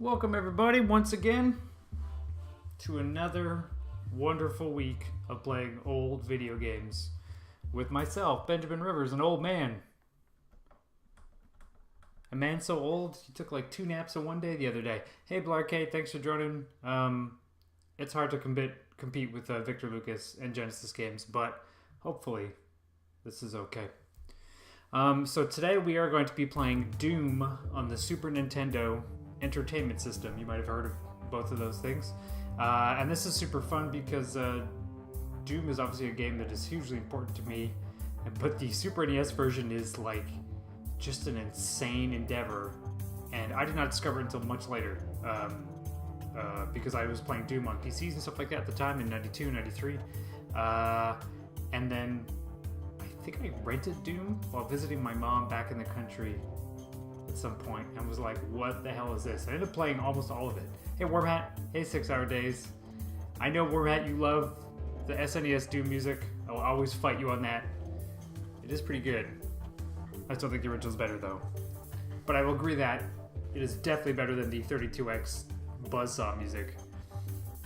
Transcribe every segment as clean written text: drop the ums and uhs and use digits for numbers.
Welcome everybody once again to another wonderful week of playing old video games with myself, Benjamin Rivers, an old man. A man so old he took like 2 naps in one day the other day. Hey Blarkay, thanks for joining. It's hard to compete with Victor Lucas and Genesis games, but hopefully this is okay. So today we are going to be playing Doom on the Super Nintendo Entertainment System. You might have heard of both of those things. And this is super fun because Doom is obviously a game that is hugely important to me, but the Super NES version is like just an insane endeavor, and I did not discover it until much later because I was playing Doom on PCs and stuff like that at the time in 92, 93. And then I think I rented Doom while visiting my mom back in the country at some point and was like, what the hell is this? I ended up playing almost all of it. Hey Wormhat, hey 6 Hour Days. I know Wormhat, you love the SNES Doom music. I will always fight you on that. It is pretty good. I still think the original's better though. But I will agree that it is definitely better than the 32X buzzsaw music.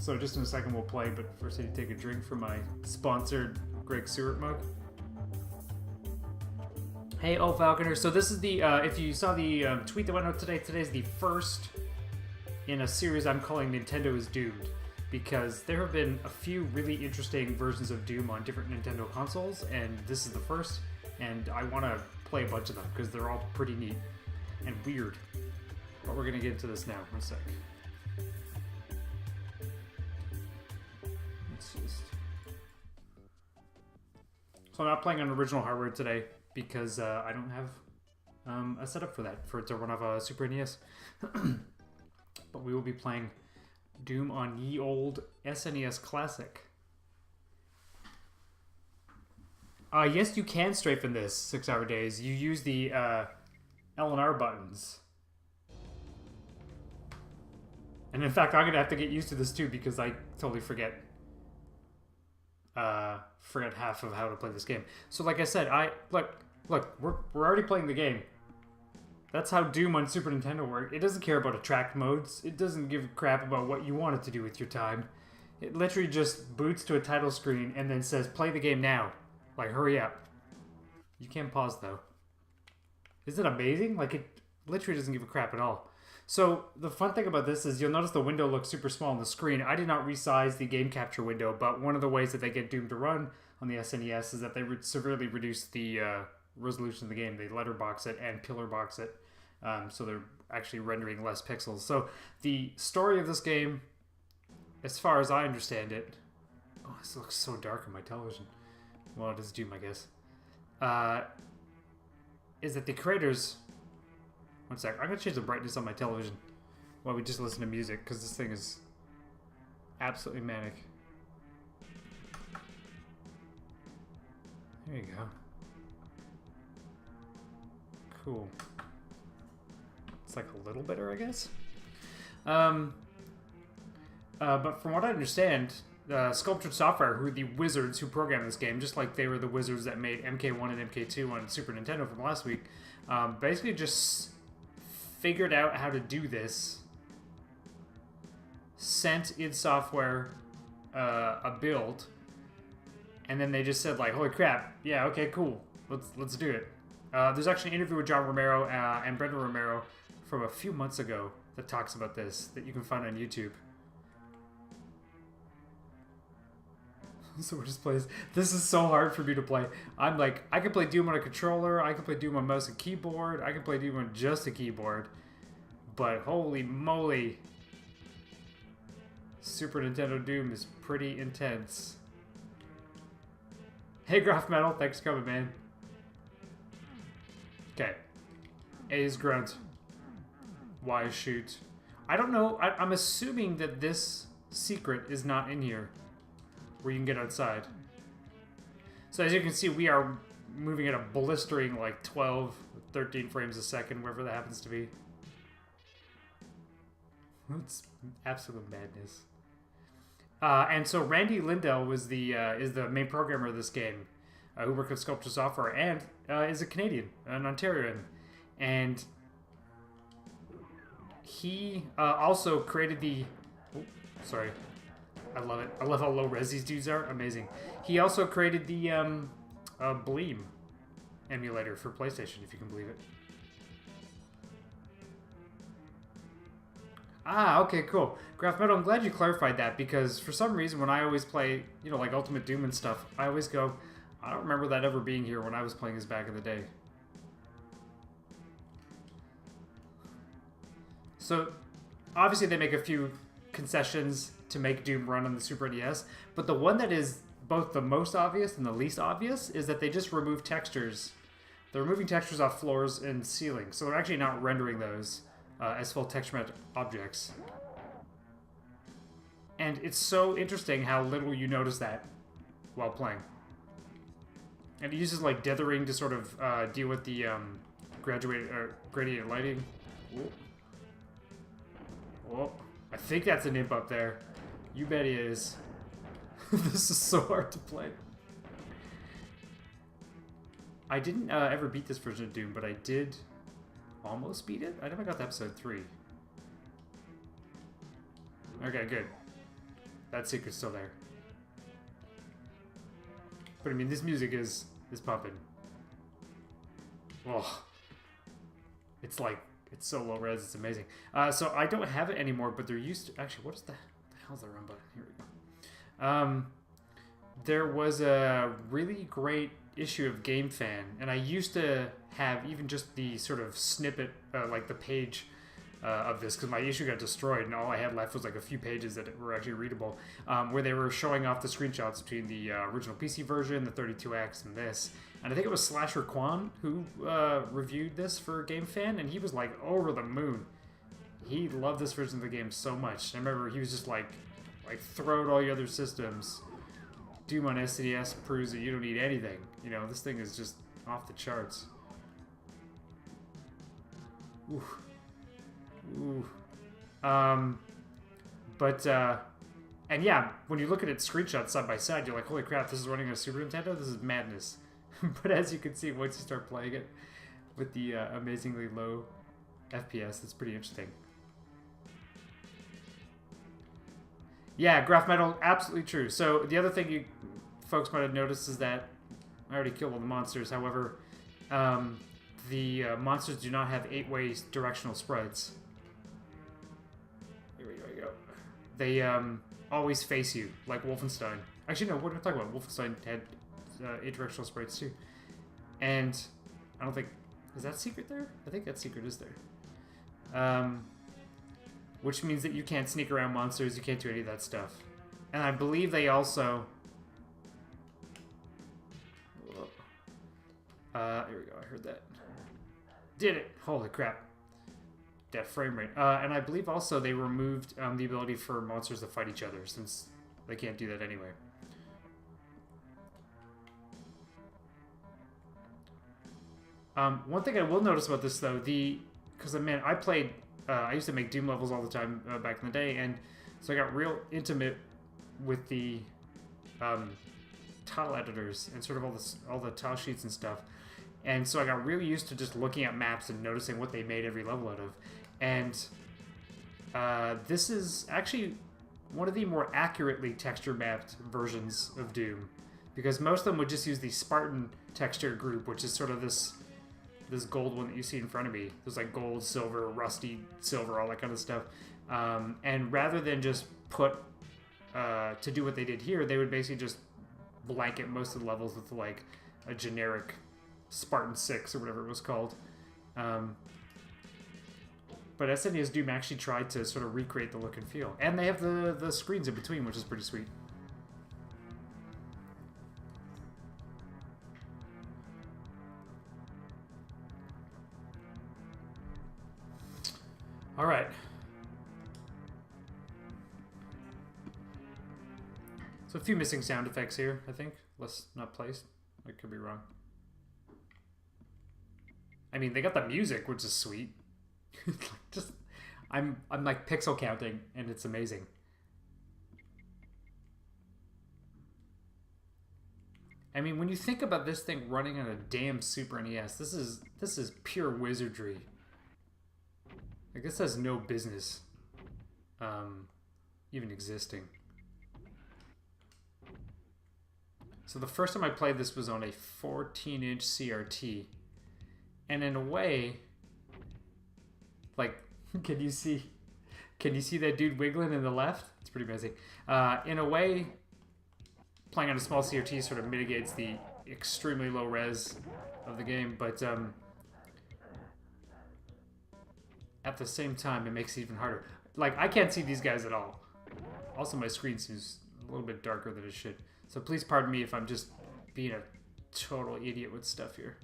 So just in a second we'll play, but first I need to take a drink from my sponsored Greg Seward mug. Hey, oh Falconer. So this is the, if you saw the tweet that went out today, today's the first in a series I'm calling Nintendo is Doomed. Because there have been a few really interesting versions of Doom on different Nintendo consoles, and this is the first, and I want to play a bunch of them, because they're all pretty neat and weird. But we're going to get into this now, one sec. Let's just... So I'm not playing on original hardware today, because I don't have a setup for that, for it to run off a Super NES. But we will be playing Doom on ye old SNES Classic. Yes, you can strafe in this 6 Hour Days. You use the L and R buttons. And in fact, I'm going to have to get used to this too because I totally forget half of how to play this game. So like I said, look, we're already playing the game. That's how Doom on Super Nintendo works. It doesn't care about attract modes. It doesn't give a crap about what you want it to do with your time. It literally just boots to a title screen and then says, play the game now. Like, hurry up. You can't pause, though. Isn't it amazing? Like, it literally doesn't give a crap at all. So, the fun thing about this is you'll notice the window looks super small on the screen. I did not resize the game capture window, but one of the ways that they get Doom to run on the SNES is that they severely reduce the resolution of the game. They letterbox it and pillar box it. So they're actually rendering less pixels. So the story of this game, as far as I understand it... Oh, this looks so dark on my television. Well, it is Doom, I guess. Is that the creators... One sec. I'm going to change the brightness on my television while we just listen to music, because this thing is absolutely manic. There you go. Cool. It's like a little better, I guess. But from what I understand, Sculptured Software, who are the wizards who programmed this game, just like they were the wizards that made MK1 and MK2 on Super Nintendo from last week, basically just figured out how to do this, sent id Software a build, and then they just said like, holy crap, yeah, okay, cool, let's do it. There's actually an interview with John Romero and Brenda Romero from a few months ago that talks about this, that you can find on YouTube. So we're just playing. This is so hard for me to play. I'm like, I can play Doom on a controller, I can play Doom on mouse and keyboard, I can play Doom on just a keyboard, but holy moly, Super Nintendo Doom is pretty intense. Hey Graph Metal, thanks for coming, man. Okay. A is grunt. Y is shoot. I don't know. I'm assuming that this secret is not in here, where you can get outside. So as you can see, we are moving at a blistering like 12, 13 frames a second, wherever that happens to be. It's absolute madness. And so Randy Lindell was is the main programmer of this game, who worked at Sculpture Software, and is a Canadian, an Ontarian. And he also created the... Oh, sorry. I love it. I love how low res these dudes are. Amazing. He also created the Bleem emulator for PlayStation, if you can believe it. Ah, okay, cool. Graph Metal, I'm glad you clarified that, because for some reason when I always play, you know, like Ultimate Doom and stuff, I always go, I don't remember that ever being here when I was playing this back in the day. So, obviously they make a few concessions to make Doom run on the Super NES, but the one that is both the most obvious and the least obvious is that they just remove textures. They're removing textures off floors and ceilings, so they're actually not rendering those as full texture map objects. And it's so interesting how little you notice that while playing. And it uses like dithering to sort of deal with the gradient lighting. Oh, I think that's an imp up there. You bet he is. This is so hard to play. I didn't ever beat this version of Doom, but I did almost beat it. I never got to episode 3. Okay, good. That secret's still there. But I mean, this music is pumping. Oh, it's like, it's so low res, it's amazing. So I don't have it anymore, but there used to, actually, what is the hell's the run button? Here we go. There was a really great issue of Game Fan, and I used to have even just the sort of snippet, like the page of this, because my issue got destroyed, and all I had left was like a few pages that were actually readable, where they were showing off the screenshots between the original PC version, the 32X, and this. And I think it was Slasher Quan who reviewed this for Game Fan, and he was like over the moon. He loved this version of the game so much. I remember he was just like throw out all your other systems. Doom on SNES proves that you don't need anything. You know, this thing is just off the charts. Ooh. Ooh. And yeah, when you look at its screenshots side by side, you're like, holy crap, this is running on a Super Nintendo? This is madness. But as you can see, once you start playing it with the amazingly low FPS, it's pretty interesting. Yeah, Graph Metal, absolutely true. So the other thing you folks might have noticed is that I already killed all the monsters. However, the monsters do not have 8-way directional sprites. Here we go. They always face you, like Wolfenstein. Actually, no, what am I talking about? Wolfenstein had 8-directional sprites too. And I don't think... Is that secret there? I think that secret is there. Which means that you can't sneak around monsters, you can't do any of that stuff. And I believe they also... here we go, I heard that. Did it! Holy crap. That frame rate. And I believe also they removed the ability for monsters to fight each other, since they can't do that anyway. One thing I will notice about this, though, because, man, I played... I used to make Doom levels all the time back in the day, and so I got real intimate with the tile editors and sort of all the tile sheets and stuff. And so I got really used to just looking at maps and noticing what they made every level out of. And this is actually one of the more accurately texture mapped versions of Doom, because most of them would just use the Spartan texture group, which is sort of this gold one that you see in front of me. There's like gold, silver, rusty silver, all that kind of stuff. And rather than just put, to do what they did here, they would basically just blanket most of the levels with like a generic Spartan 6 or whatever it was called. But SNES Doom actually tried to sort of recreate the look and feel. And they have the screens in between, which is pretty sweet. All right. So a few missing sound effects here, I think. Less not placed. I could be wrong. I mean, they got the music, which is sweet. Just, I'm like pixel counting, and it's amazing. I mean, when you think about this thing running on a damn Super NES, this is pure wizardry. I guess has no business even existing. So the first time I played this was on a 14-inch CRT. And in a way, like, can you see that dude wiggling in the left? It's pretty amazing. In a way, playing on a small CRT sort of mitigates the extremely low res of the game, but at the same time, it makes it even harder. Like, I can't see these guys at all. Also, my screen seems a little bit darker than it should. So please pardon me if I'm just being a total idiot with stuff here.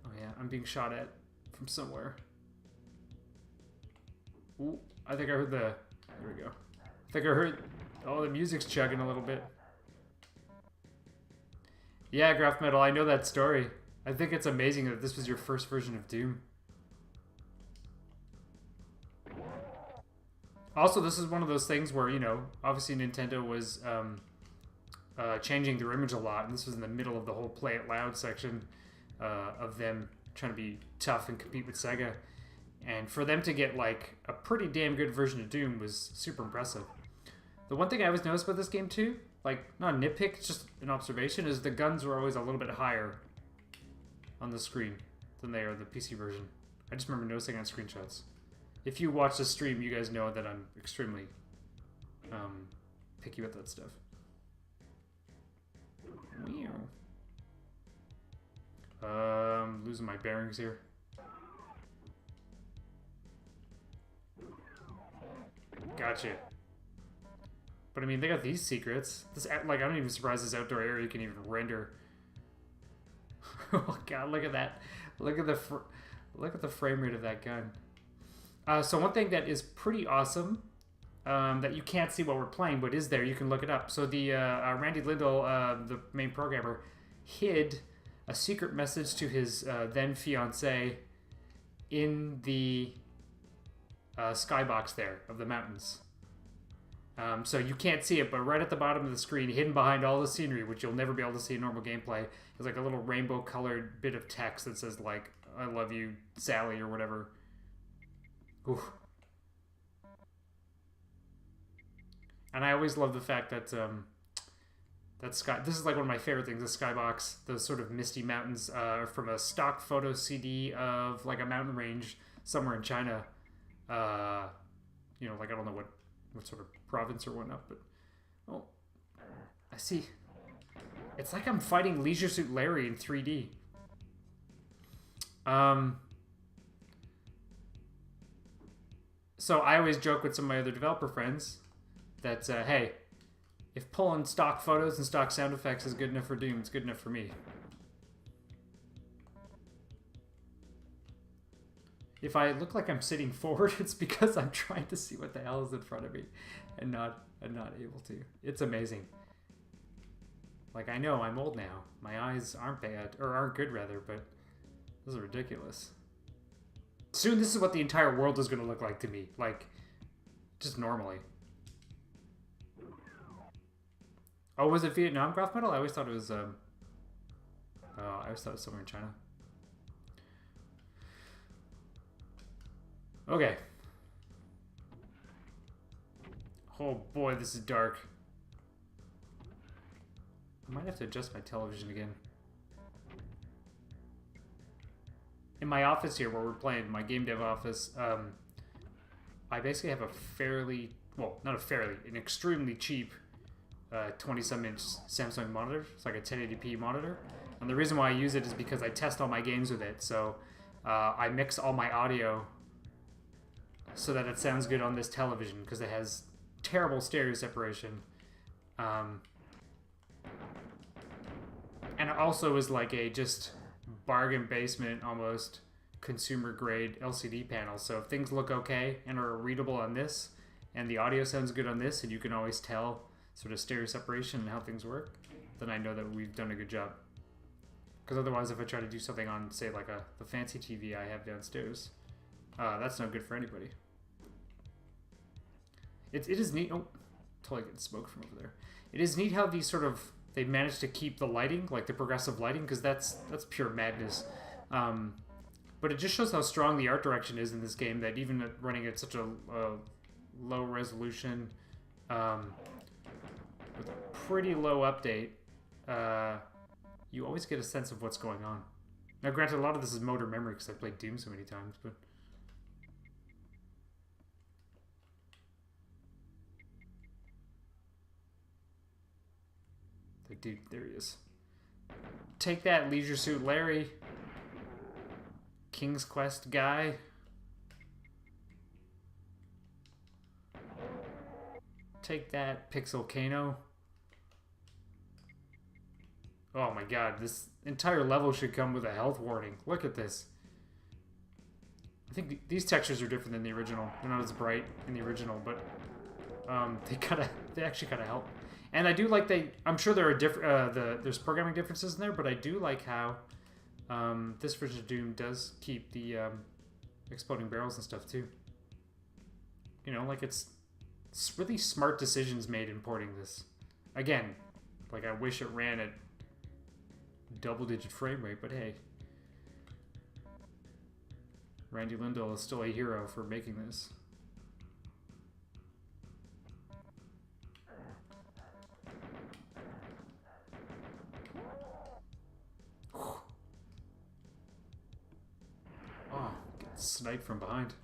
Oh yeah, I'm being shot at from somewhere. Ooh, I think I heard the... There we go. I think I heard... Oh, the music's chugging a little bit. Yeah, Graph Metal, I know that story. I think it's amazing that this was your first version of Doom. Also, this is one of those things where, you know, obviously Nintendo was changing their image a lot, and this was in the middle of the whole Play It Loud section of them trying to be tough and compete with Sega. And for them to get, like, a pretty damn good version of Doom was super impressive. The one thing I always noticed about this game, too, like, not a nitpick, just an observation, is the guns were always a little bit higher on the screen than they are the PC version. I just remember noticing on screenshots. If you watch the stream, you guys know that I'm extremely picky with that stuff. Losing my bearings here. Gotcha. But I mean, they got these secrets. This, like, I'm not even surprised this outdoor area can even render. Oh god, look at that! Look at the frame rate of that gun. So one thing that is pretty awesome, that you can't see while we're playing, but is there, you can look it up. So the Randy Lindell, the main programmer, hid a secret message to his then fiancée in the skybox there of the mountains. So you can't see it, but right at the bottom of the screen, hidden behind all the scenery, which you'll never be able to see in normal gameplay, is like a little rainbow-colored bit of text that says, like, "I love you, Sally," or whatever. Ooh. And I always love the fact that this is like one of my favorite things, the skybox, those sort of misty mountains from a stock photo CD of like a mountain range somewhere in China. You know, like I don't know what sort of province or whatnot, but oh, I see. It's like I'm fighting Leisure Suit Larry in 3D. So I always joke with some of my other developer friends that, hey, if pulling stock photos and stock sound effects is good enough for Doom, it's good enough for me. If I look like I'm sitting forward, it's because I'm trying to see what the hell is in front of me and not able to. It's amazing. Like, I know I'm old now. My eyes aren't bad, or aren't good rather, but this is ridiculous. Soon this is what the entire world is going to look like to me. Like, just normally. Oh, was it Vietnam Graph Metal? I always thought it was, I always thought it was somewhere in China. Okay. Oh boy, this is dark. I might have to adjust my television again. In my office here, where we're playing, my game dev office, I basically have a fairly, well, not a fairly, an extremely cheap 20-some inch Samsung monitor. It's like a 1080p monitor. And the reason why I use it is because I test all my games with it. So I mix all my audio so that it sounds good on this television, because it has terrible stereo separation. And it also is like a just bargain basement, almost consumer grade LCD panel. So if things look okay and are readable on this, and the audio sounds good on this, and you can always tell sort of stereo separation and how things work, then I know that we've done a good job. Because otherwise, if I try to do something on, say, like the fancy TV I have downstairs, that's no good for anybody. It is neat. Oh, totally getting smoke from over there. It is neat how these sort of, they managed to keep the lighting, like the progressive lighting, because that's pure madness. But it just shows how strong the art direction is in this game, that even at running at such a low resolution, with a pretty low update, you always get a sense of what's going on. Now, granted, a lot of this is motor memory because I played Doom so many times, but... Dude, there he is. Take that, Leisure Suit Larry. King's Quest guy. Take that, Pixel Kano. Oh my god, this entire level should come with a health warning. Look at this. I think these textures are different than the original. They're not as bright in the original, but they actually kind of help. And I do like I'm sure there are there's programming differences in there, but I do like how this version of Doom does keep the exploding barrels and stuff too. You know, like it's really smart decisions made importing this. Again, like I wish it ran at double-digit frame rate, but hey, Randy Lindahl is still a hero for making this. Oh, get sniped from behind.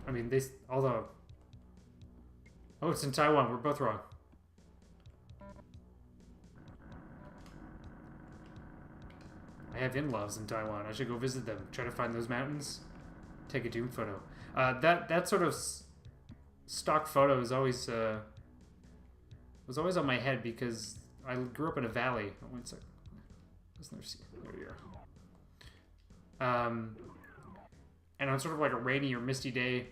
I mean, although... Oh, it's in Taiwan. We're both wrong. I have in-laws in Taiwan. I should go visit them. Try to find those mountains. Take a Doom photo. That sort of stock photo is always... was always on my head because I grew up in a valley. Oh, one sec. There we are. And on sort of like a rainy or misty day,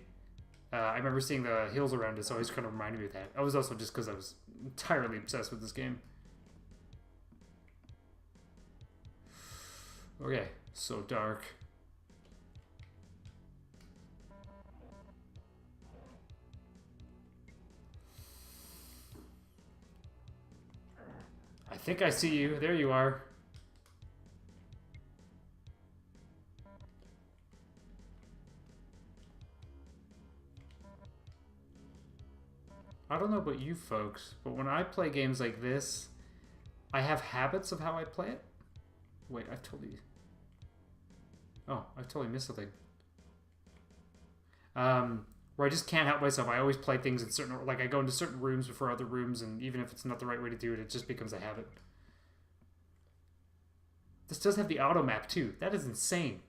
I remember seeing the hills around us, so always kind of reminded me of that. I was also just because I was entirely obsessed with this game. Okay, so dark. I think I see you. There you are. I don't know about you folks, but when I play games like this, I have habits of how I play it. Wait, I've totally... Oh, I've totally missed something. Where I just can't help myself. I always play things in certain... Like, I go into certain rooms before other rooms, and even if it's not the right way to do it, it just becomes a habit. This does have the auto map, too. That is insane.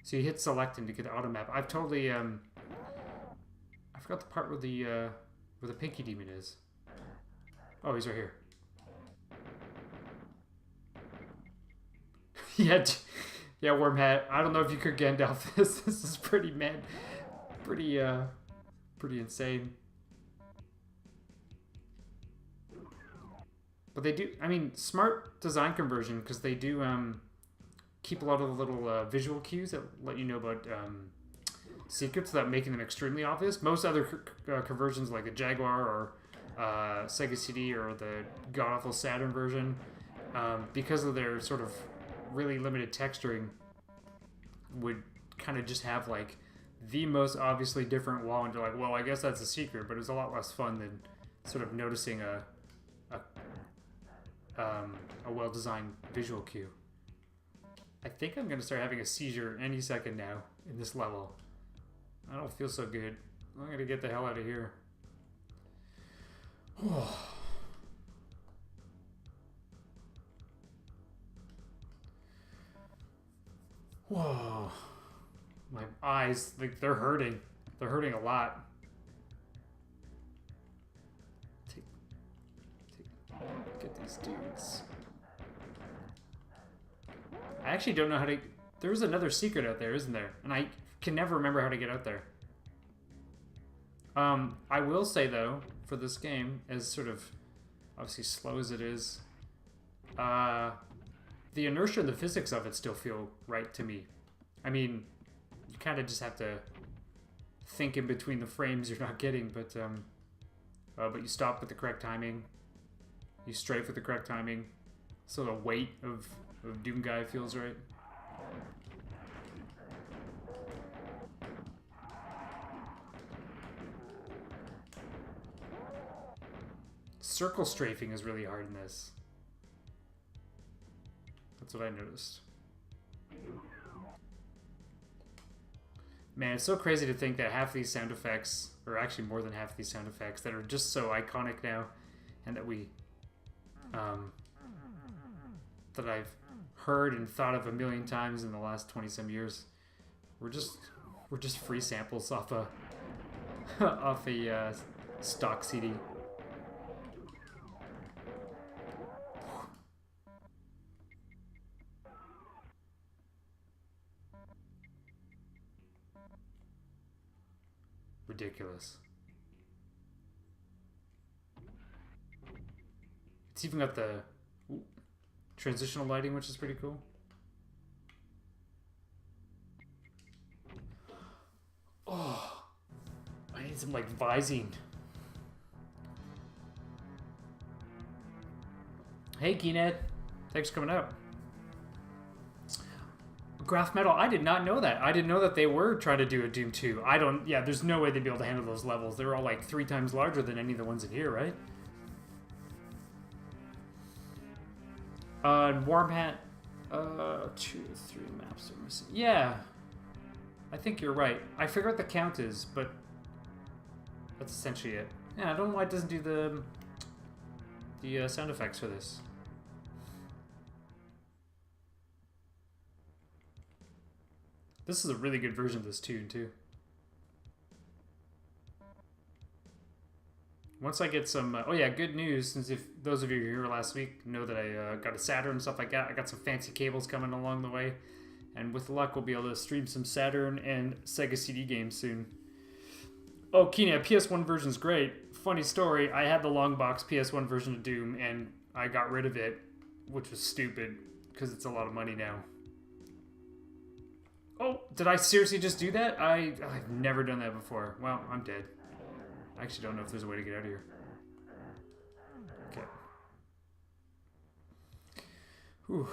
So you hit selecting to get the auto map. I've totally... I forgot the part where the Pinky Demon is. Oh, he's right here. yeah, Wormhat. I don't know if you could Gandalf this. This is pretty insane. But they do, I mean, smart design conversion, because they do keep a lot of the little visual cues that let you know about secrets without making them extremely obvious. Most other conversions, like the Jaguar or Sega CD or the god-awful Saturn version, because of their sort of really limited texturing, would kind of just have like the most obviously different wall, and you're like, well, I guess that's a secret, but it was a lot less fun than sort of noticing a well-designed visual cue. I think I'm going to start having a seizure any second now in this level. I don't feel so good. I'm going to get the hell out of here. Whoa. My eyes, like, they're hurting. They're hurting a lot. Get these dudes. I actually don't know how to... There's another secret out there, isn't there? And I can never remember how to get out there. I will say, though, for this game, as sort of obviously slow as it is, the inertia and the physics of it still feel right to me. I mean, you kind of just have to think in between the frames you're not getting, but but you stop with the correct timing. You strafe with the correct timing. So the weight of Doom Guy feels right. Circle strafing is really hard in this. That's what I noticed. Man, it's so crazy to think that half these sound effects, or actually more than half of these sound effects, that are just so iconic now, and that that I've heard and thought of a million times in the last 20-some years, we're just free samples off a off a stock CD. Ridiculous. It's even got the transitional lighting, which is pretty cool. Oh, I need some like Visine. Hey, Keened. Thanks for coming out. Graph Metal, I did not know that. I didn't know that they were trying to do a Doom 2. Yeah, there's no way they'd be able to handle those levels. They're all like 3 times larger than any of the ones in here, right? Warm Hat, 2 or 3 maps are missing. Yeah, I think you're right. I forget what the count is, but that's essentially it. Yeah, I don't know why it doesn't do the sound effects for this. This is a really good version of this tune, too. Once I get some... oh, yeah, good news, since if those of you who were here last week know that I got a Saturn and stuff like that. I got some fancy cables coming along the way. And with luck, we'll be able to stream some Saturn and Sega CD games soon. Oh, Keenan, PS1 version's great. Funny story, I had the long box PS1 version of Doom, and I got rid of it, which was stupid, because it's a lot of money now. Oh, did I seriously just do that? I've never done that before. Well, I'm dead. I actually don't know if there's a way to get out of here. Okay. Whew.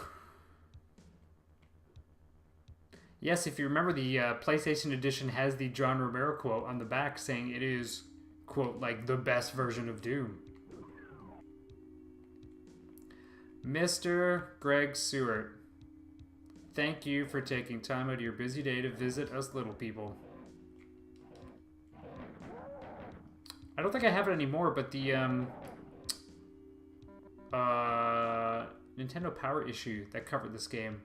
Yes, if you remember, the PlayStation Edition has the John Romero quote on the back saying it is, quote, like the best version of Doom. Mr. Greg Seward. Thank you for taking time out of your busy day to visit us little people. I don't think I have it anymore, but the Nintendo Power issue that covered this game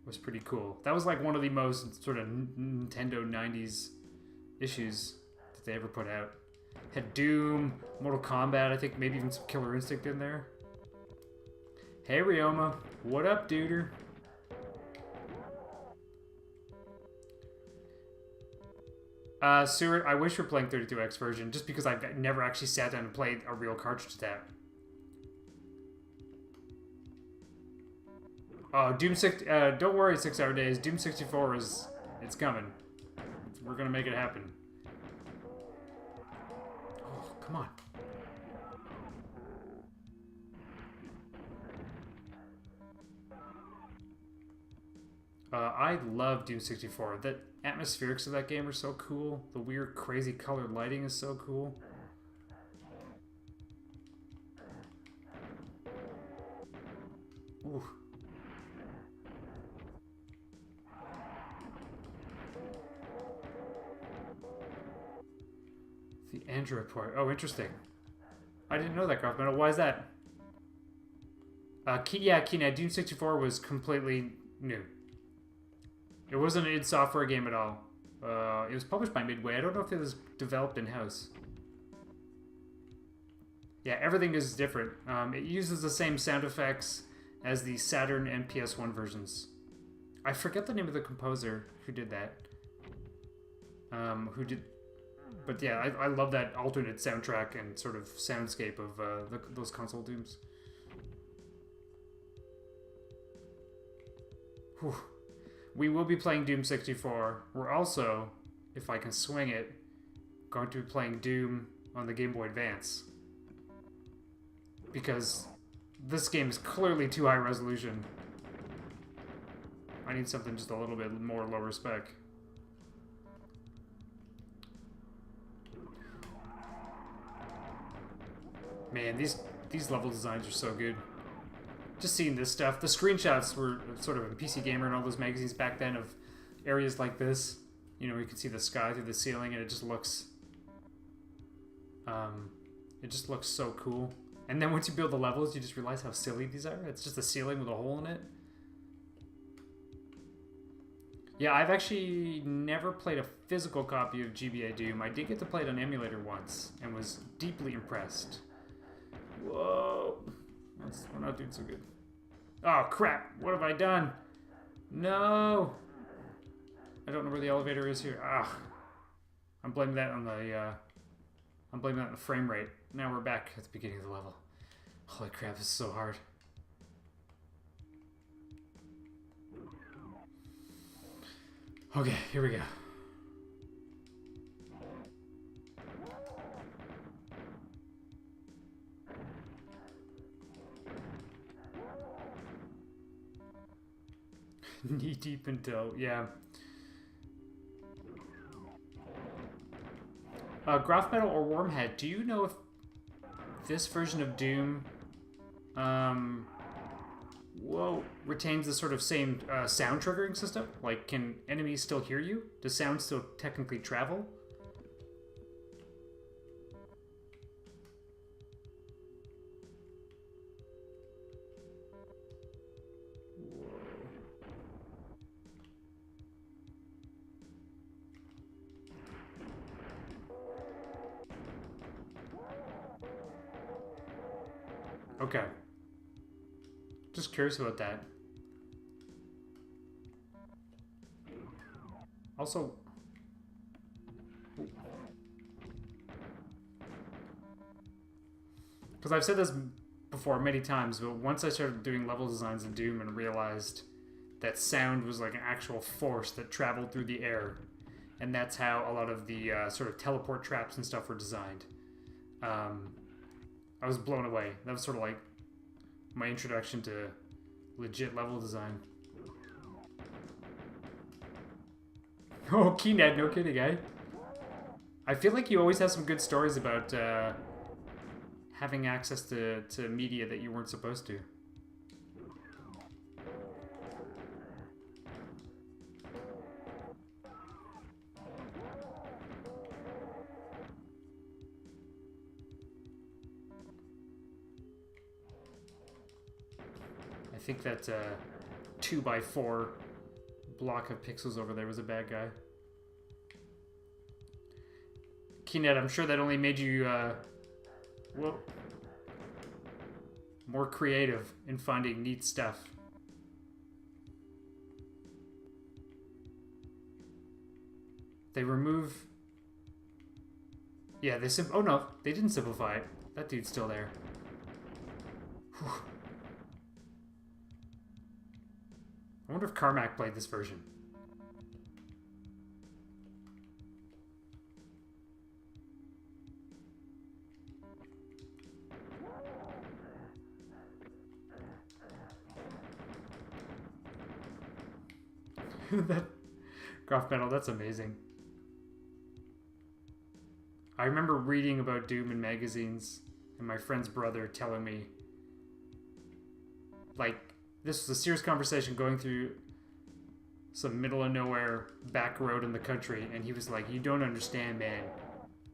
was pretty cool. That was like one of the most sort of Nintendo 90s issues that they ever put out. Had Doom, Mortal Kombat, I think maybe even some Killer Instinct in there. Hey Ryoma, what up, duder? Seward, I wish we were playing 32X version, just because I've never actually sat down and played a real cartridge to that. Doom 6, don't worry 6 Hour Days, Doom 64 it's coming. We're gonna make it happen. Oh, come on. I love Doom 64. The atmospherics of that game are so cool. The weird, crazy colored lighting is so cool. Ooh. The Android port. Oh, interesting. I didn't know that, Graph Metal. Why is that? Yeah, Keenan, Doom 64 was completely new. It wasn't an id Software game at all. It was published by Midway. I don't know if it was developed in-house. Yeah, everything is different. It uses the same sound effects as the Saturn and PS1 versions. I forget the name of the composer who did that. But yeah, I love that alternate soundtrack and sort of soundscape of those console Dooms. Whew. We will be playing Doom 64. We're also, if I can swing it, going to be playing Doom on the Game Boy Advance. Because this game is clearly too high resolution. I need something just a little bit more lower spec. Man, these level designs are so good. Just seeing this stuff. The screenshots were sort of in PC Gamer and all those magazines back then of areas like this. You know, you can see the sky through the ceiling, and it just looks so cool. And then once you build the levels, you just realize how silly these are. It's just a ceiling with a hole in it. Yeah, I've actually never played a physical copy of GBA Doom. I did get to play it on emulator once, and was deeply impressed. Whoa. We're not doing so good. Oh, crap. What have I done? No. I don't know where the elevator is here. Ah. I'm blaming that on the, frame rate. Now we're back at the beginning of the level. Holy crap, this is so hard. Okay, here we go. Knee deep in dough, yeah. Graph Metal or Wormhead, do you know if this version of Doom retains the sort of same sound triggering system? Like, can enemies still hear you? Does sound still technically travel? Okay. Just curious about that. Also, because I've said this before many times, but once I started doing level designs in Doom and realized that sound was like an actual force that traveled through the air, and that's how a lot of the sort of teleport traps and stuff were designed. I was blown away. That was sort of like my introduction to legit level design. Oh, Keened, no kidding, eh? I feel like you always have some good stories about having access to media that you weren't supposed to. I think that 2x4 block of pixels over there was a bad guy. Keened, I'm sure that only made you more creative in finding neat stuff. They remove... Yeah, they oh no, they didn't simplify it. That dude's still there. Whew. I wonder if Carmack played this version. That Graph Metal, that's amazing. I remember reading about Doom in magazines and my friend's brother telling me, like, this was a serious conversation going through some middle of nowhere back road in the country, and he was like, you don't understand, man.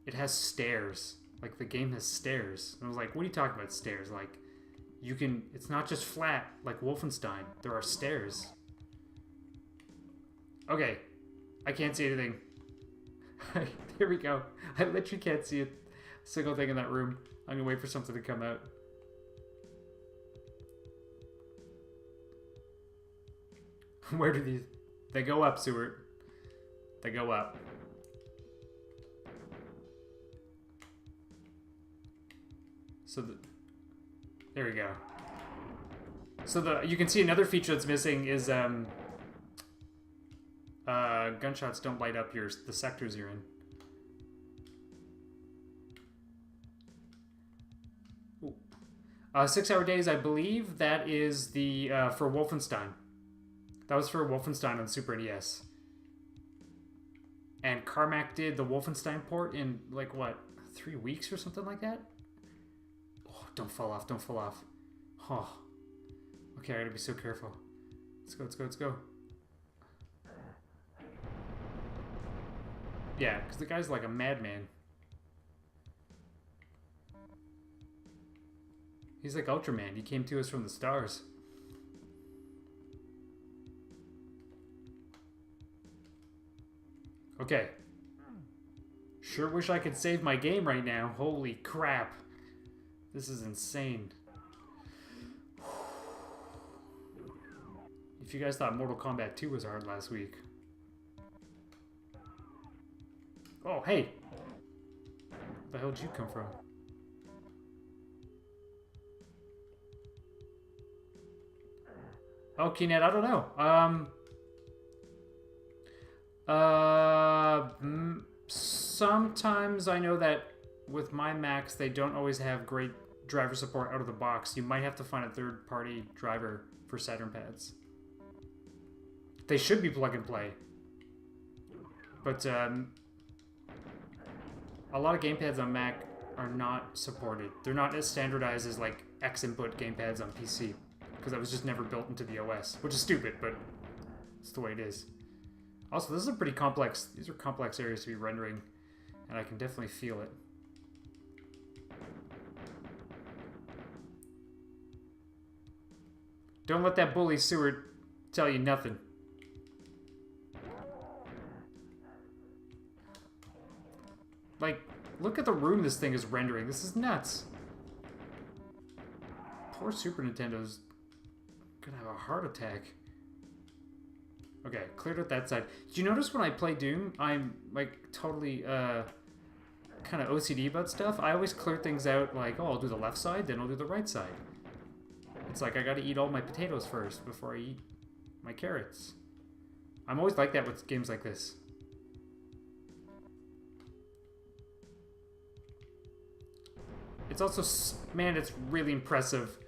It has stairs. Like, the game has stairs. And I was like, what are you talking about, stairs? Like, you can... It's not just flat, like Wolfenstein. There are stairs. Okay. I can't see anything. Here we go. I literally can't see a single thing in that room. I'm gonna wait for something to come out. Where do these... They go up, Seward. They go up. So there we go. So you can see another feature that's missing is gunshots don't light up the sectors you're in. 6-hour days, I believe that is the for Wolfenstein. That was for Wolfenstein on Super NES. And Carmack did the Wolfenstein port in, like, what, 3 weeks or something like that? Oh, don't fall off, don't fall off. Oh. Okay, I gotta be so careful. Let's go, let's go, let's go. Yeah, because the guy's like a madman. He's like Ultraman. He came to us from the stars. Okay. Sure wish I could save my game right now. Holy crap. This is insane. If you guys thought Mortal Kombat 2 was hard last week. Oh, hey. Where the hell did you come from? Okay, Ned, I don't know. Sometimes I know that with my Macs, they don't always have great driver support out of the box. You might have to find a third-party driver for Saturn pads. They should be plug and play. But, a lot of gamepads on Mac are not supported. They're not as standardized as, like, X-input gamepads on PC. Because that was just never built into the OS. Which is stupid, but it's the way it is. Also, this is a pretty complex... These are complex areas to be rendering. And I can definitely feel it. Don't let that bully Seward tell you nothing. Like, look at the room this thing is rendering. This is nuts. Poor Super Nintendo's gonna have a heart attack. Okay, cleared out that side. Did you notice when I play Doom, I'm, like, totally, kind of OCD about stuff? I always clear things out like, oh, I'll do the left side, then I'll do the right side. It's like I gotta eat all my potatoes first before I eat my carrots. I'm always like that with games like this. It's also, man, it's really impressive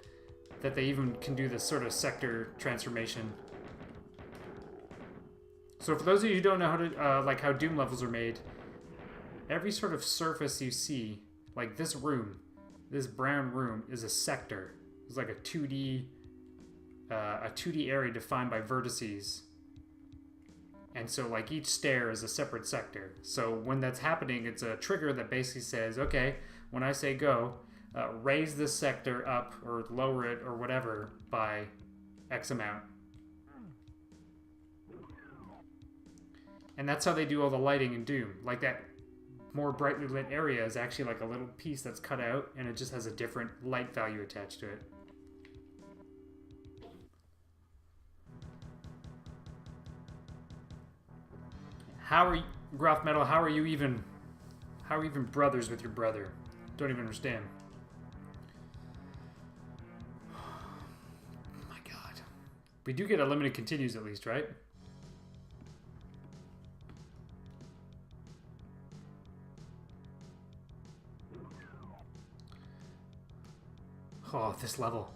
that they even can do this sort of sector transformation. So for those of you who don't know how to, like how Doom levels are made, every sort of surface you see, like this room, this brown room, is a sector. It's like a 2D area defined by vertices. And so like each stair is a separate sector. So when that's happening, it's a trigger that basically says, okay, when I say go, raise this sector up or lower it or whatever by X amount. And that's how they do all the lighting in Doom. Like that more brightly lit area is actually like a little piece that's cut out and it just has a different light value attached to it. How are you, Graph Metal, how are you even brothers with your brother? Don't even understand. Oh my god. We do get unlimited continues at least, right? Oh, this level.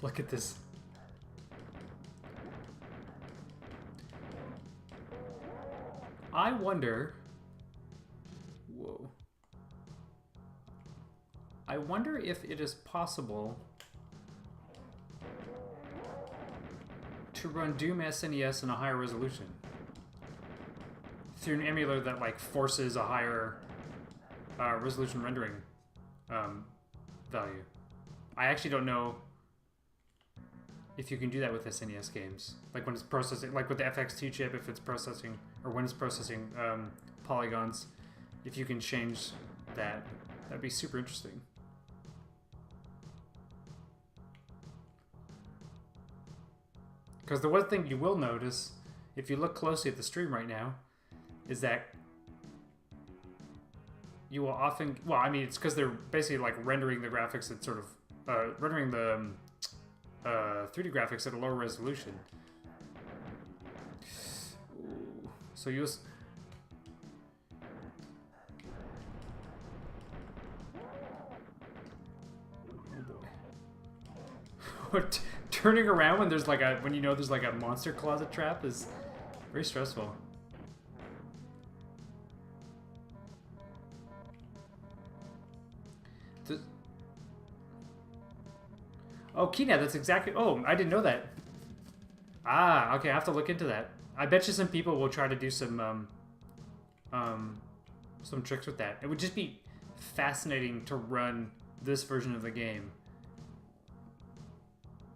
Look at this. I wonder... Whoa. I wonder if it is possible to run Doom SNES in a higher resolution through an emulator that like forces a higher resolution rendering value. I actually don't know if you can do that with SNES games. Like when it's processing, like with the FX2 chip, if it's processing, or when it's processing polygons, if you can change that, that'd be super interesting. Because the one thing you will notice, if you look closely at the stream right now, is that you will often, well, I mean, it's because they're basically like rendering the graphics at sort of, rendering the 3D graphics at a lower resolution. Ooh. So you'll... Oh boy. Turning around when there's like a there's like a monster closet trap is very stressful. Oh, Keynet, that's exactly... Oh, I didn't know that. Ah, okay, I have to look into that. I bet you some people will try to do some tricks with that. It would just be fascinating to run this version of the game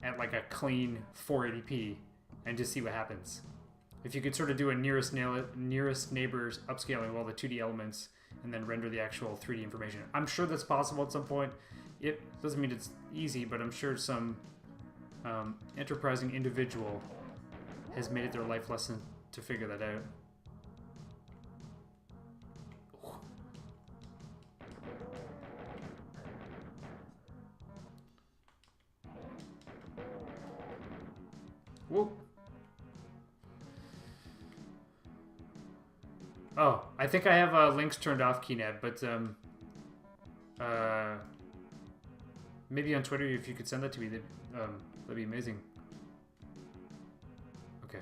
at like a clean 480p and just see what happens. If you could sort of do a nearest neighbors upscaling of all the 2D elements and then render the actual 3D information. I'm sure that's possible at some point. It doesn't mean it's easy, but I'm sure some enterprising individual has made it their life lesson to figure that out. Whoa. Oh, I think I have links turned off, Keynet, but maybe on Twitter, if you could send that to me, that'd be amazing. Okay.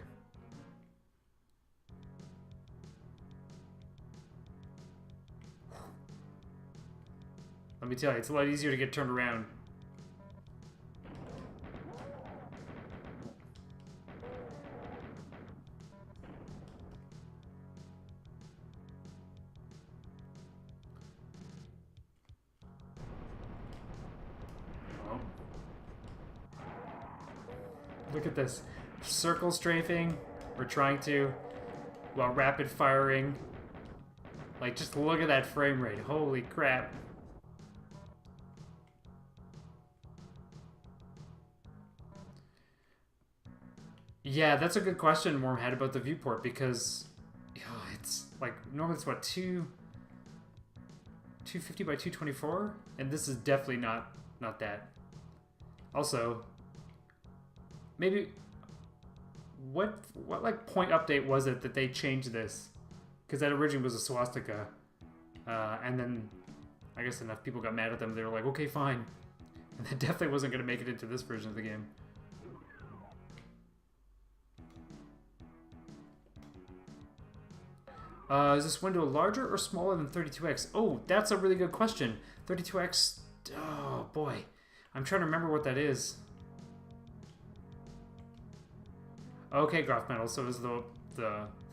Let me tell you, it's a lot easier to get turned around. Look at this. Circle strafing. We're trying to, while rapid firing. Like, just look at that frame rate. Holy crap. Yeah, that's a good question, Wormhead, about the viewport, because it's like, normally it's what, 250 by 224? And this is definitely not that. Also, maybe what like point update was it that they changed this? Because that originally was a swastika, and then I guess enough people got mad at them. They were like, okay, fine, and that definitely wasn't going to make it into this version of the game. Is this window larger or smaller than 32x? Oh, that's a really good question. 32x. Oh boy, I'm trying to remember what that is. Okay, Graph Metal, so it was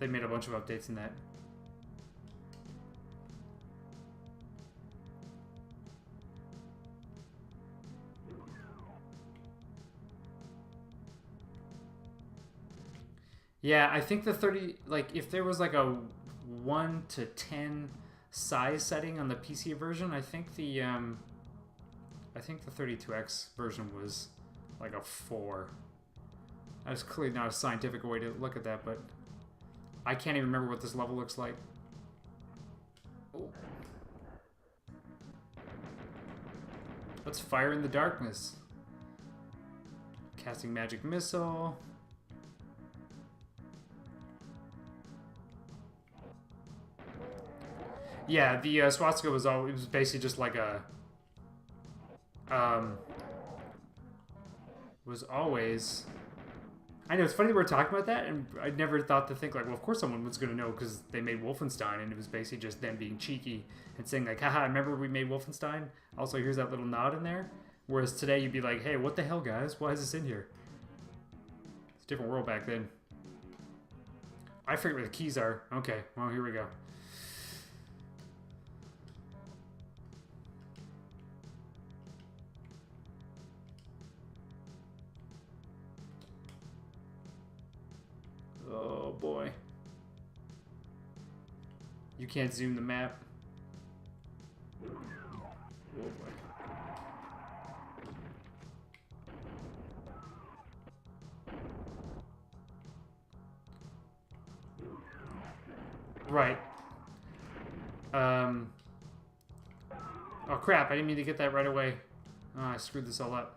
they made a bunch of updates in that. Yeah, I think the 30, like, if there was like a 1 to 10 size setting on the PC version, I think the 32x version was like a 4. That's clearly not a scientific way to look at that, but I can't even remember what this level looks like. Oh. Let's fire in the darkness. Casting magic missile. Yeah, the swastika was basically just like a was always. I know, it's funny that we're talking about that, and I never thought to think, like, well, of course someone was going to know, because they made Wolfenstein, and it was basically just them being cheeky and saying, like, haha, remember we made Wolfenstein? Also, here's that little nod in there. Whereas today, you'd be like, hey, what the hell, guys? Why is this in here? It's a different world back then. I forget where the keys are. Okay, well, here we go. Oh boy. You can't zoom the map. Oh boy. Right. Oh crap, I didn't mean to get that right away. Oh, I screwed this all up.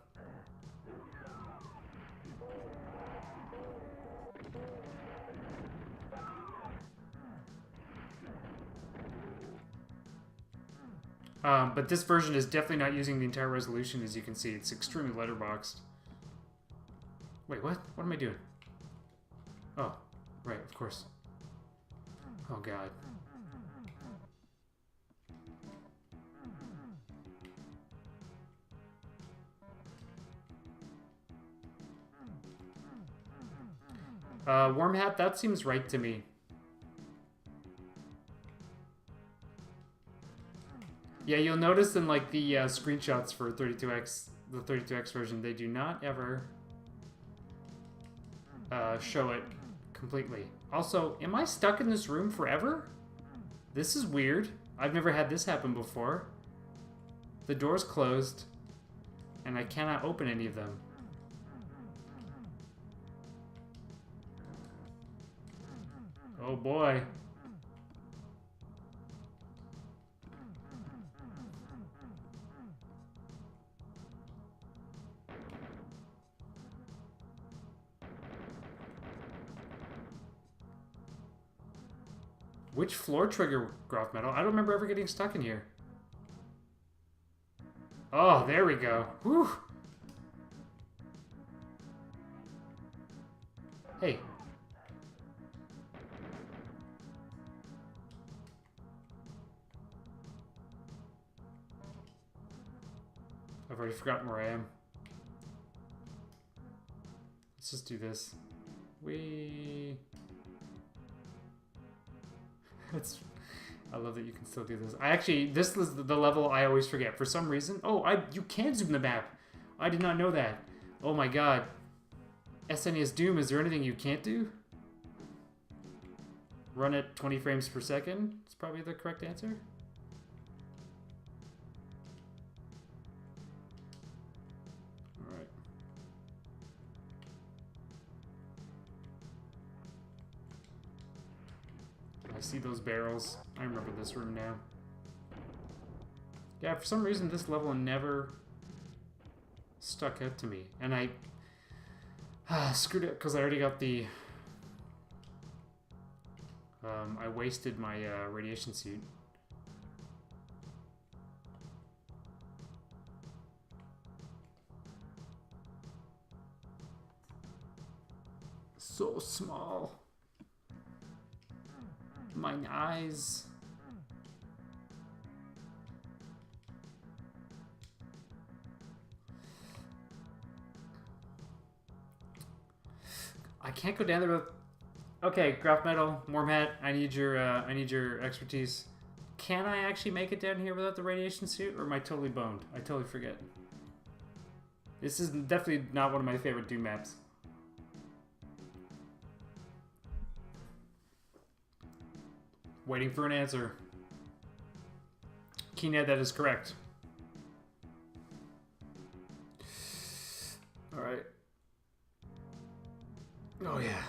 But this version is definitely not using the entire resolution, as you can see. It's extremely letterboxed. Wait, what? What am I doing? Oh, right, of course. Oh, God. Worm hat, that seems right to me. Yeah, you'll notice in like the screenshots for 32X, the 32X version, they do not ever show it completely. Also, am I stuck in this room forever? This is weird. I've never had this happen before. The door's closed, and I cannot open any of them. Oh boy. Which floor trigger, Graph Metal? I don't remember ever getting stuck in here. Oh, there we go. Whew. Hey. I've already forgotten where I am. Let's just do this. I love that you can still do this. This is the level I always forget. For some reason. Oh, you can zoom the map. I did not know that. Oh my god. SNES Doom, is there anything you can't do? Run at 20 frames per second? It's probably the correct answer. Alright. I see those barrels. I remember this room now. Yeah, for some reason this level never stuck out to me. And I screwed it because I already got the... I wasted my radiation suit. So small. Mine eyes. I can't go down there with... Okay, Graph Metal, Wormhat, I need your expertise. Can I actually make it down here without the radiation suit, or am I totally boned? I totally forget. This is definitely not one of my favorite Doom maps. Waiting for an answer. Keenhead, that is correct. Alright. Oh yeah.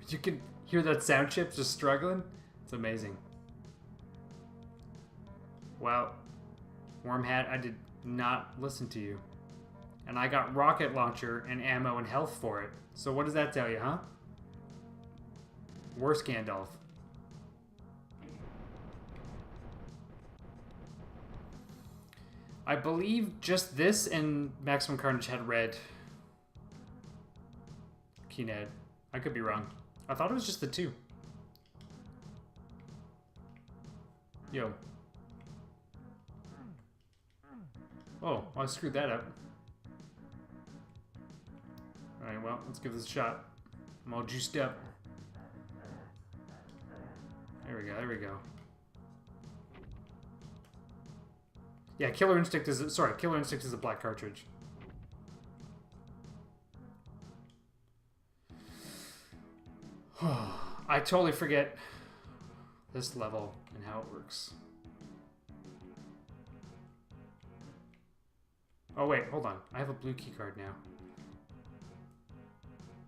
You can hear that sound chip just struggling? It's amazing. Wow. Wormhat, I did not listen to you. And I got rocket launcher and ammo and health for it. So what does that tell you, huh? Worse Gandalf. I believe just this and Maximum Carnage had red. Keenhead. I could be wrong. I thought it was just the two. Yo. Oh, I screwed that up. Alright, well, let's give this a shot. I'm all juiced up. There we go, there we go. Yeah, Killer Instinct is... Sorry, Killer Instinct is a black cartridge. I totally forget this level and how it works. Oh wait, hold on. I have a blue keycard now.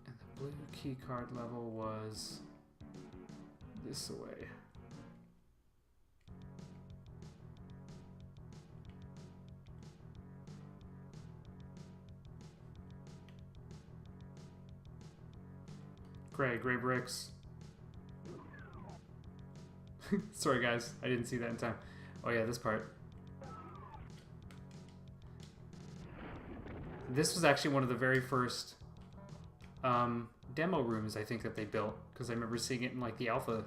And the blue keycard level was this way. Gray bricks. Sorry guys, I didn't see that in time. Oh yeah, this part. This was actually one of the very first demo rooms I think that they built, because I remember seeing it in like the alpha,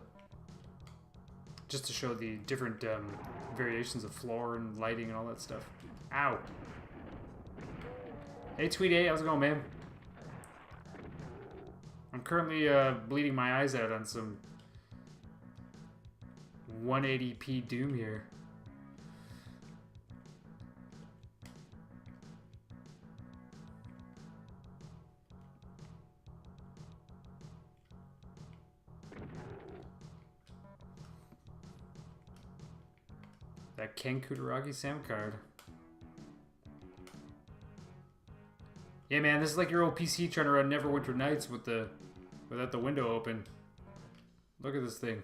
just to show the different variations of floor and lighting and all that stuff. Ow. Hey Tweet A, how's it going, man? I'm currently bleeding my eyes out on some 180p Doom here. That Ken Kutaragi sound card. Yeah, man, this is like your old PC trying to run Neverwinter Nights without the window open. Look at this thing.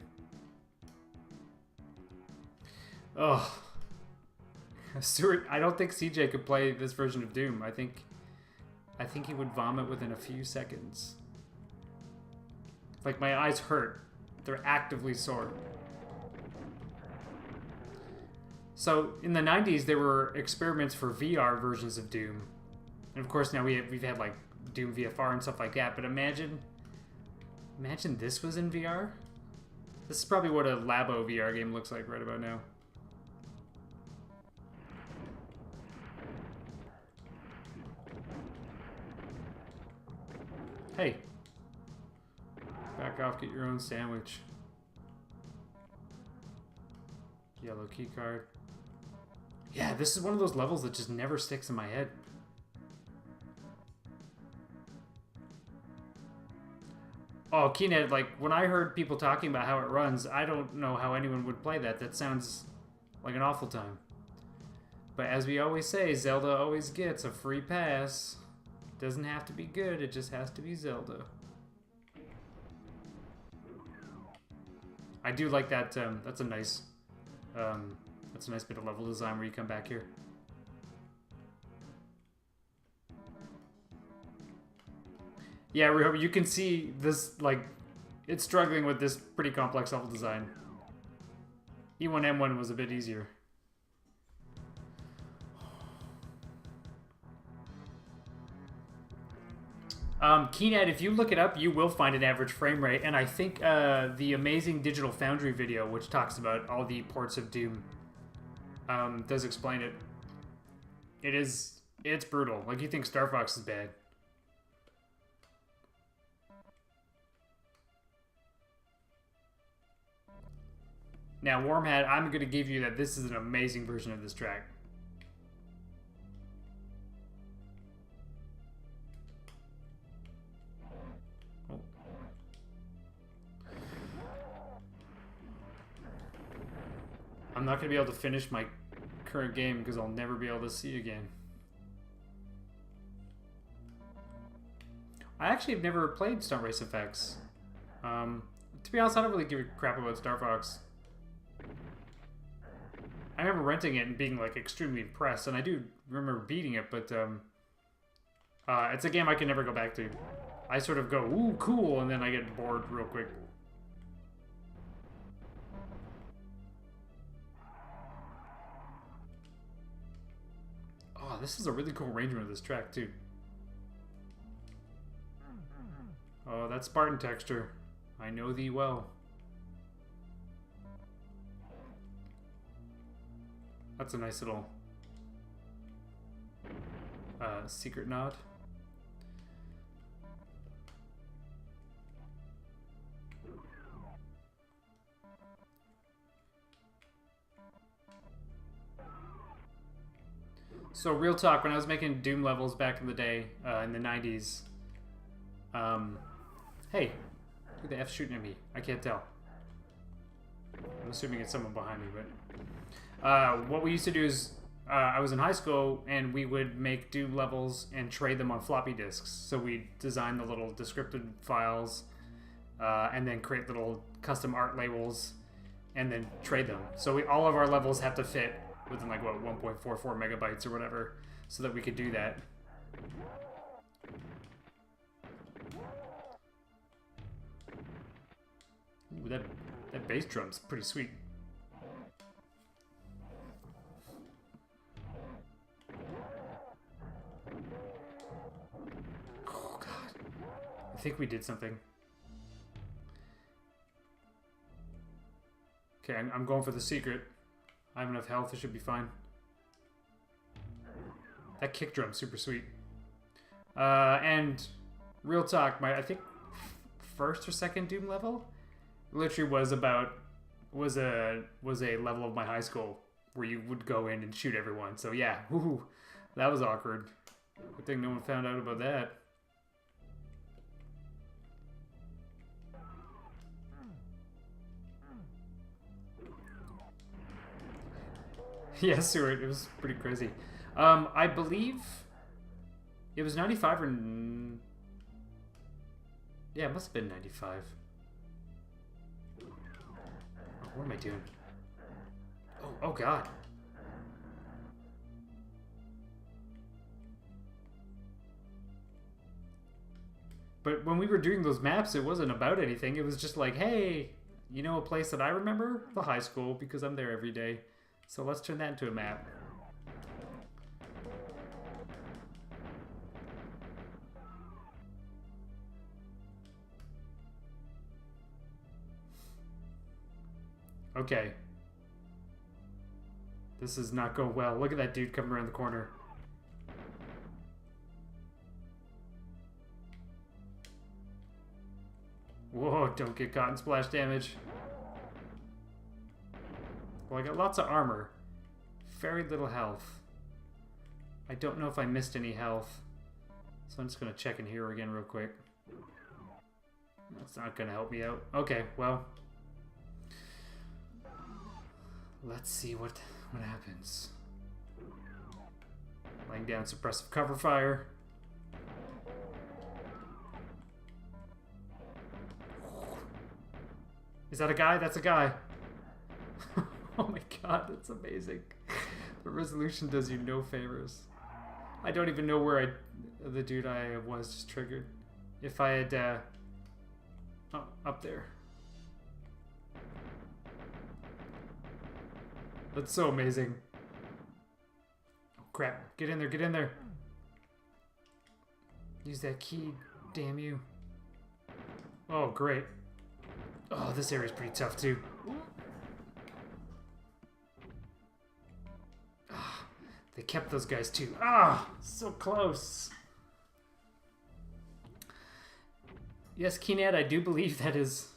Oh. Stuart, I don't think CJ could play this version of Doom. I think he would vomit within a few seconds. Like, my eyes hurt. They're actively sore. So, in the 90s, there were experiments for VR versions of Doom. And of course, now we've had, like, Doom VFR and stuff like that. But imagine this was in VR? This is probably what a Labo VR game looks like right about now. Hey. Back off, get your own sandwich. Yellow key card. Yeah, this is one of those levels that just never sticks in my head. Oh, Keynet, like, when I heard people talking about how it runs, I don't know how anyone would play that. That sounds like an awful time. But as we always say, Zelda always gets a free pass. Doesn't have to be good, it just has to be Zelda. I do like that, that's a nice bit of level design where you come back here. Yeah, you can see this, like, it's struggling with this pretty complex level design. E1M1 was a bit easier. Keynet, if you look it up, you will find an average frame rate, and I think the Amazing Digital Foundry video, which talks about all the ports of Doom, does explain it. It's brutal. Like, you think Star Fox is bad. Now, Wormhead, I'm going to give you that this is an amazing version of this track. Oh. I'm not going to be able to finish my current game because I'll never be able to see again. I actually have never played Stunt Race FX. To be honest, I don't really give a crap about Star Fox. I remember renting it and being, like, extremely impressed, and I do remember beating it, but it's a game I can never go back to. I sort of go, ooh, cool, and then I get bored real quick. Oh, this is a really cool arrangement of this track, too. Oh, that Spartan texture. I know thee well. That's a nice little secret nod. So, real talk, when I was making Doom levels back in the day, in the 90s, hey, who the F's shooting at me? I can't tell. I'm assuming it's someone behind me, but what we used to do is, I was in high school, and we would make Doom levels and trade them on floppy disks. So we'd design the little descriptive files, and then create little custom art labels, and then trade them. So all of our levels have to fit within, like, what, 1.44 megabytes or whatever, so that we could do that. Ooh, that bass drum's pretty sweet. I think we did something. Okay, I'm going for the secret. I have enough health, it should be fine. That kick drum's super sweet. And real talk, I think first or second Doom level literally was a level of my high school where you would go in and shoot everyone. So yeah, woohoo, that was awkward. Good thing no one found out about that. Yeah, Stuart, it was pretty crazy. I believe it was 95 or... Yeah, it must have been 95. Oh, what am I doing? Oh God. But when we were doing those maps, it wasn't about anything. It was just like, hey, you know a place that I remember? The high school, because I'm there every day. So let's turn that into a map. Okay. This is not going well. Look at that dude coming around the corner. Whoa, don't get caught in splash damage. Well, I got lots of armor. Very little health. I don't know if I missed any health. So I'm just going to check in here again real quick. That's not going to help me out. Okay, well. Let's see what happens. Laying down suppressive cover fire. Is that a guy? That's a guy. Oh my god, that's amazing. The resolution does you no favors. I don't even know where the dude I was just triggered. If I had, oh, up there. That's so amazing. Oh crap, get in there, get in there. Use that key, damn you. Oh, great. Oh, this area's pretty tough too. Ah, they kept those guys too. Ah, so close. Yes, Keenad, I do believe that is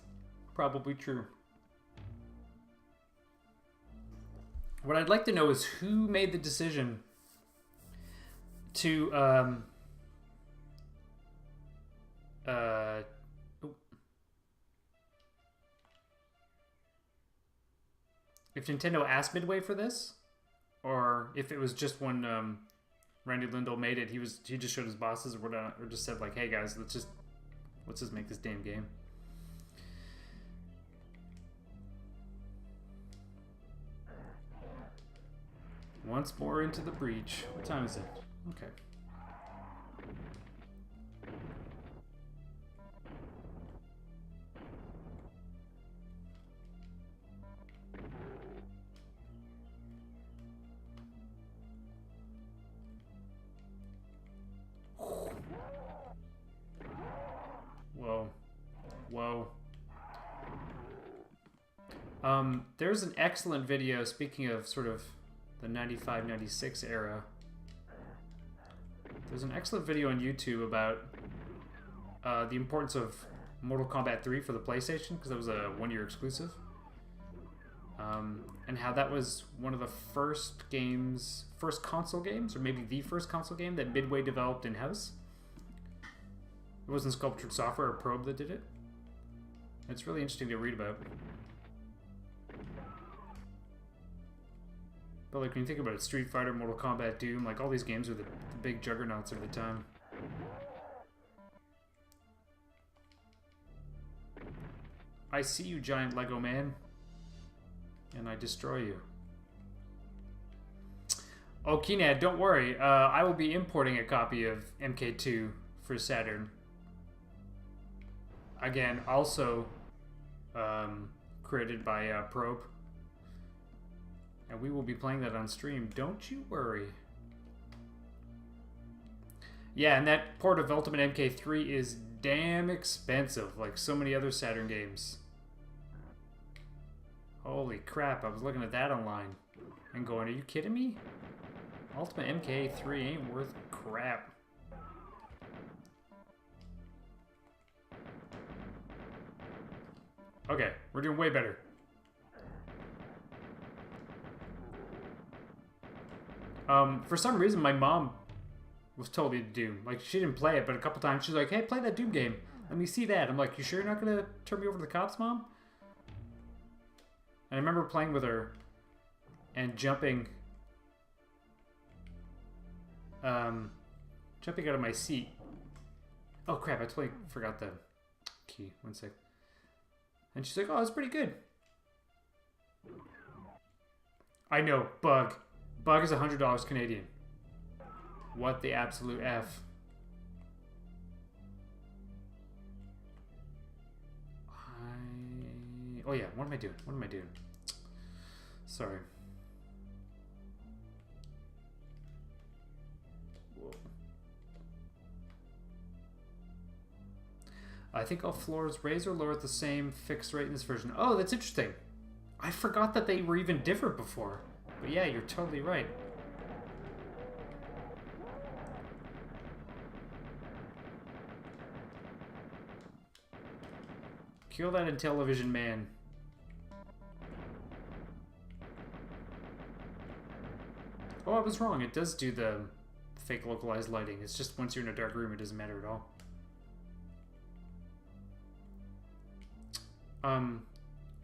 probably true. What I'd like to know is who made the decision to if Nintendo asked Midway for this, or if it was just when Randy Lindell made it, he just showed his bosses or whatnot, or just said like, "Hey guys, let's just make this damn game." Once more into the breach. What time is it? Okay. Whoa. Whoa. There's an excellent video, speaking of sort of the 95-96 era. There's an excellent video on YouTube about the importance of Mortal Kombat 3 for the PlayStation, because that was a one-year exclusive. And how that was one of the first console games, or maybe the first console game that Midway developed in-house. It wasn't Sculptured Software or Probe that did it. It's really interesting to read about. But like when you think about it, Street Fighter, Mortal Kombat, Doom, like all these games are the big juggernauts of the time. I see you, giant Lego man, and I destroy you. Oh, Keenad, don't worry. I will be importing a copy of MK2 for Saturn. Again, also created by Probe. And we will be playing that on stream. Don't you worry. Yeah, and that port of Ultimate MK3 is damn expensive, like so many other Saturn games. Holy crap, I was looking at that online and going, are you kidding me? Ultimate MK3 ain't worth crap. Okay, we're doing way better. For some reason, my mom was totally Doom. Like, she didn't play it, but a couple times she's like, hey, play that Doom game. Let me see that. I'm like, you sure you're not going to turn me over to the cops, Mom? And I remember playing with her and jumping out of my seat. Oh, crap, I totally forgot the key. One sec. And she's like, oh, it's pretty good. I know, bug. Bug is $100 Canadian. What the absolute F? Oh yeah, what am I doing? What am I doing? Sorry. Whoa. I think all floors raise or lower at the same fixed rate in this version. Oh, that's interesting. I forgot that they were even different before. But yeah, you're totally right. Kill that Intellivision man. Oh, I was wrong. It does do the fake localized lighting. It's just once you're in a dark room, it doesn't matter at all.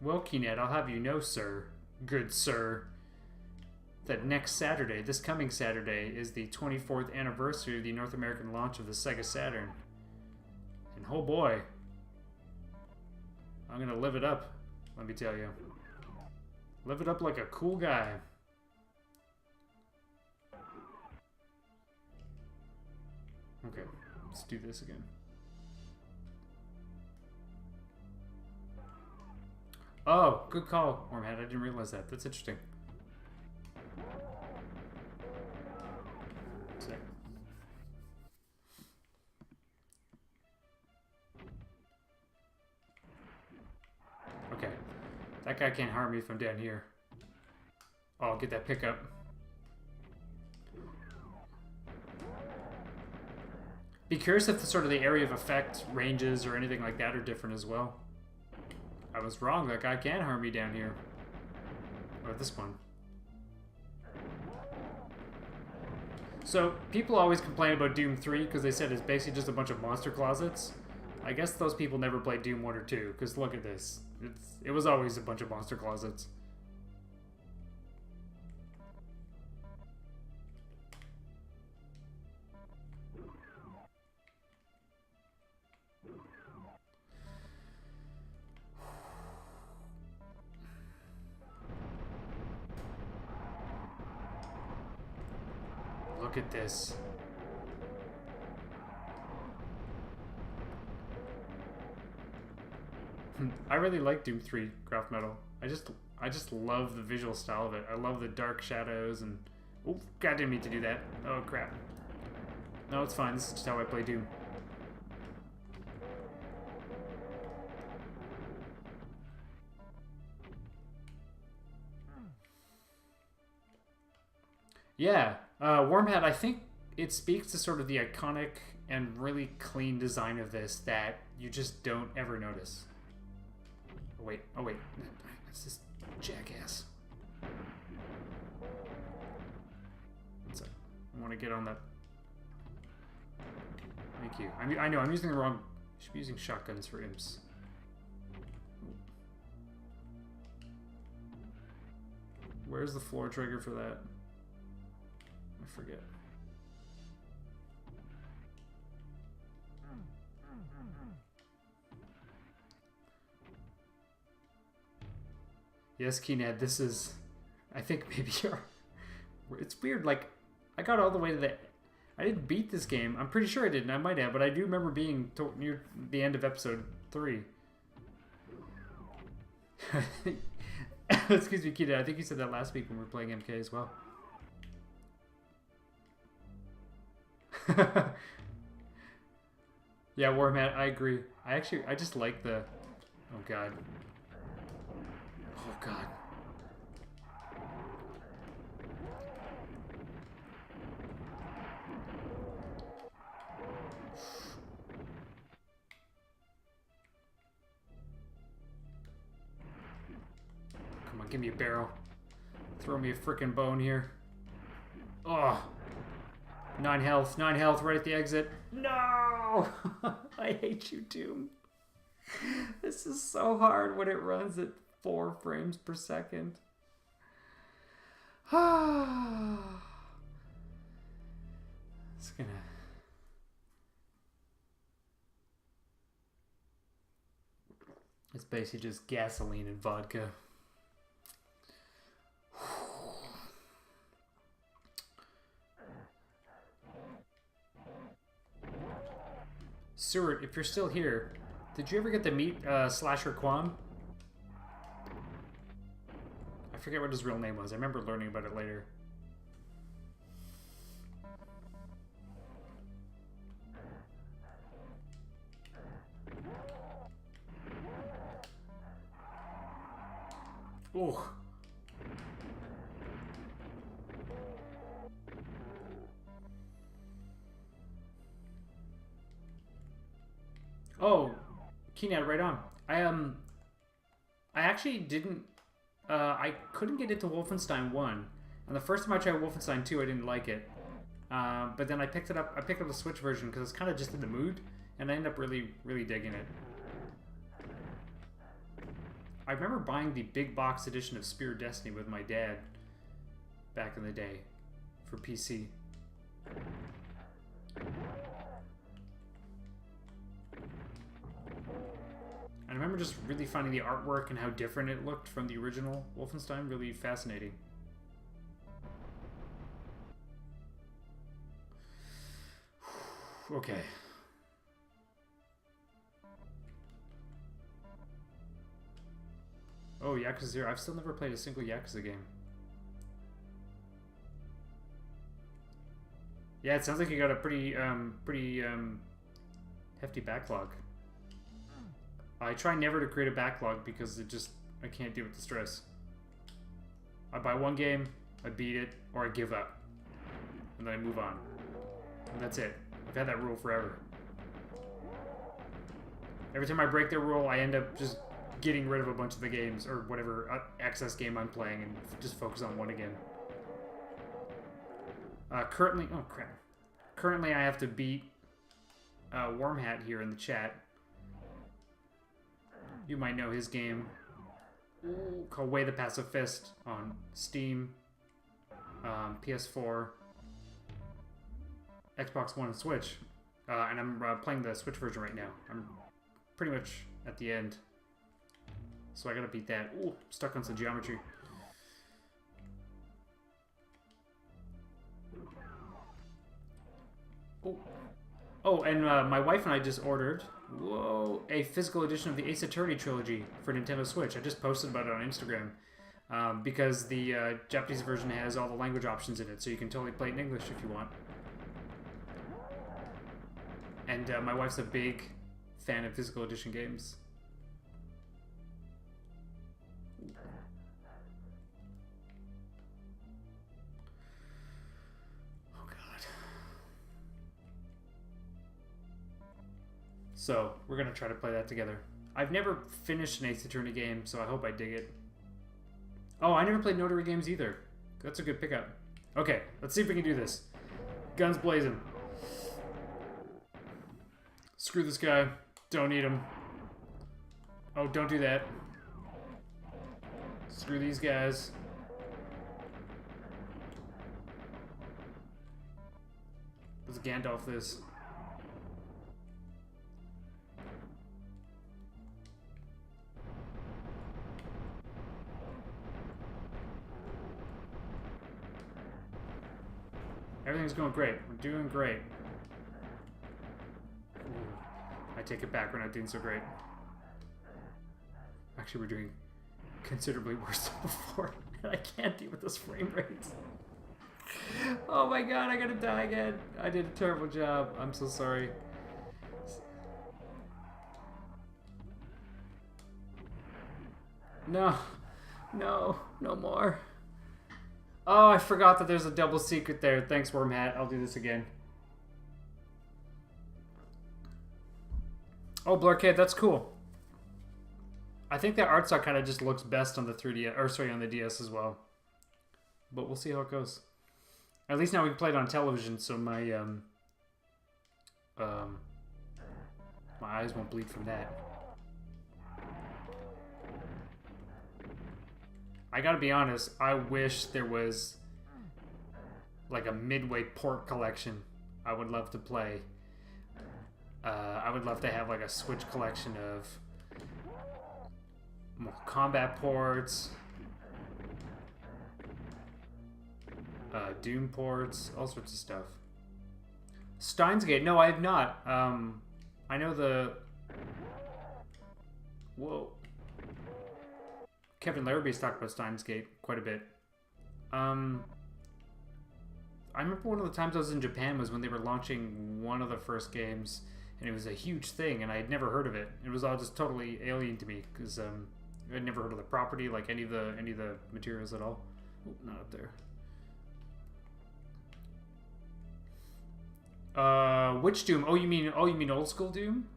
Well, Keenet, I'll have you know, sir, good sir, that next Saturday, this coming Saturday, is the 24th anniversary of the North American launch of the Sega Saturn. And oh boy, I'm gonna live it up, let me tell you. Live it up like a cool guy. Okay, let's do this again. Oh, good call, Wormhead. I didn't realize that. That's interesting. Sick. Okay. That guy can't harm me if I'm down here. Oh, I'll get that pickup. Be curious if the sort of the area of effect ranges or anything like that are different as well. I was wrong, that guy can harm me down here. Or this one. So, people always complain about Doom 3 because they said it's basically just a bunch of monster closets. I guess those people never played Doom 1 or 2, because look at this. It was always a bunch of monster closets. Look at this. I really like Doom 3 Graph Metal. I just love the visual style of it. I love the dark shadows and... Oh, God, I didn't mean to do that. Oh, crap. No, it's fine. This is just how I play Doom. Yeah, Wormhead, I think it speaks to sort of the iconic and really clean design of this that you just don't ever notice. Oh wait, it's this jackass. One sec. I want to get on that. Thank you. I know, I'm using the wrong... I should be using shotguns for imps. Where's the floor trigger for that? I forget. Yes, Keenad, this is... I think maybe you're... It's weird, like, I got all the way to the... I didn't beat this game. I'm pretty sure I didn't. I might have, but I do remember being near the end of episode 3. Excuse me, Keenad, I think you said that last week when we were playing MK as well. Yeah, Warmat, I agree. I just like the... Oh, God. Oh, God. Come on, give me a barrel. Throw me a frickin' bone here. Oh. 9 health right at the exit. No! I hate you, Doom. This is so hard when it runs at 4 frames per second. It's gonna... It's basically just gasoline and vodka. Seward, if you're still here, did you ever get to meet Slasher Quan? I forget what his real name was. I remember learning about it later. Oh. Oh, Keenad, right on. I actually didn't. I couldn't get into Wolfenstein 1, and the first time I tried Wolfenstein 2, I didn't like it. But then I picked it up. I picked up the Switch version because I was kind of just in the mood, and I ended up really, really digging it. I remember buying the big box edition of Spear of Destiny with my dad back in the day for PC. I remember just really finding the artwork and how different it looked from the original Wolfenstein really fascinating. Okay. Oh, Yakuza 0. I've still never played a single Yakuza game. Yeah, it sounds like you got a pretty hefty backlog. I try never to create a backlog because I can't deal with the stress. I buy one game, I beat it, or I give up. And then I move on. And that's it. I've had that rule forever. Every time I break the rule, I end up just getting rid of a bunch of the games, or whatever access game I'm playing, and just focus on one again. Currently, oh crap. Currently I have to beat Wormhat here in the chat. You might know his game called Way the Passive Fist on Steam, PS4, Xbox One, and Switch. And I'm playing the Switch version right now. I'm pretty much at the end. So I gotta beat that. Ooh, stuck on some geometry. Oh, oh, and my wife and I just ordered, whoa, a physical edition of the Ace Attorney trilogy for Nintendo Switch. I just posted about it on Instagram because the Japanese version has all the language options in it, so you can totally play it in English if you want. And my wife's a big fan of physical edition games. So, we're going to try to play that together. I've never finished an Ace Attorney game, so I hope I dig it. Oh, I never played Notary games either. That's a good pickup. Okay, let's see if we can do this. Guns blazing. Screw this guy. Don't need him. Oh, don't do that. Screw these guys. Let's Gandalf this. Everything's going great. We're doing great. I take it back. We're not doing so great. Actually, we're doing considerably worse than before. And I can't deal with those frame rates. Oh my god, I gotta die again. I did a terrible job. I'm so sorry. No. No. No more. Oh, I forgot that there's a double secret there. Thanks, Wormhat. I'll do this again. Oh, Blarkade, that's cool. I think that art style kind of just looks best on the 3DS, or sorry, on the DS as well. But we'll see how it goes. At least now we can play it on television, so my eyes won't bleed from that. I gotta be honest, I wish there was like a Midway port collection. I would love to play. I would love to have like a Switch collection of more combat ports, Doom ports, all sorts of stuff. Steins Gate? No, I have not. I know the... Whoa. Kevin Larrabee's talked about Steins Gate quite a bit. I remember one of the times I was in Japan was when they were launching one of the first games, and it was a huge thing, and I had never heard of it. It was all just totally alien to me, because I'd never heard of the property, like any of the materials at all. Ooh, not up there. Which Doom? Oh, you mean old school Doom?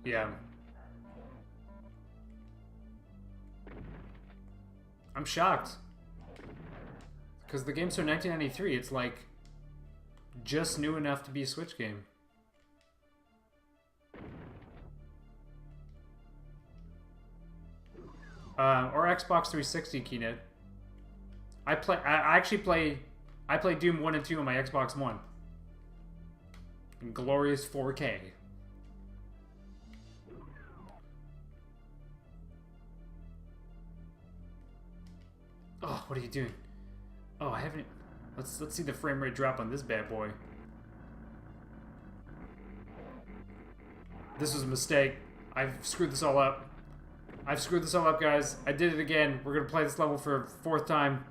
Yeah. I'm shocked. Because the game's from 1993, it's like just new enough to be a Switch game. Or Xbox 360, Keenet. I play Doom 1 and 2 on my Xbox One. In glorious 4K. Oh, what are you doing? Oh, I haven't... Let's see the frame rate drop on this bad boy. This was a mistake. I've screwed this all up. I've screwed this all up, guys. I did it again. We're gonna play this level for a 4th time.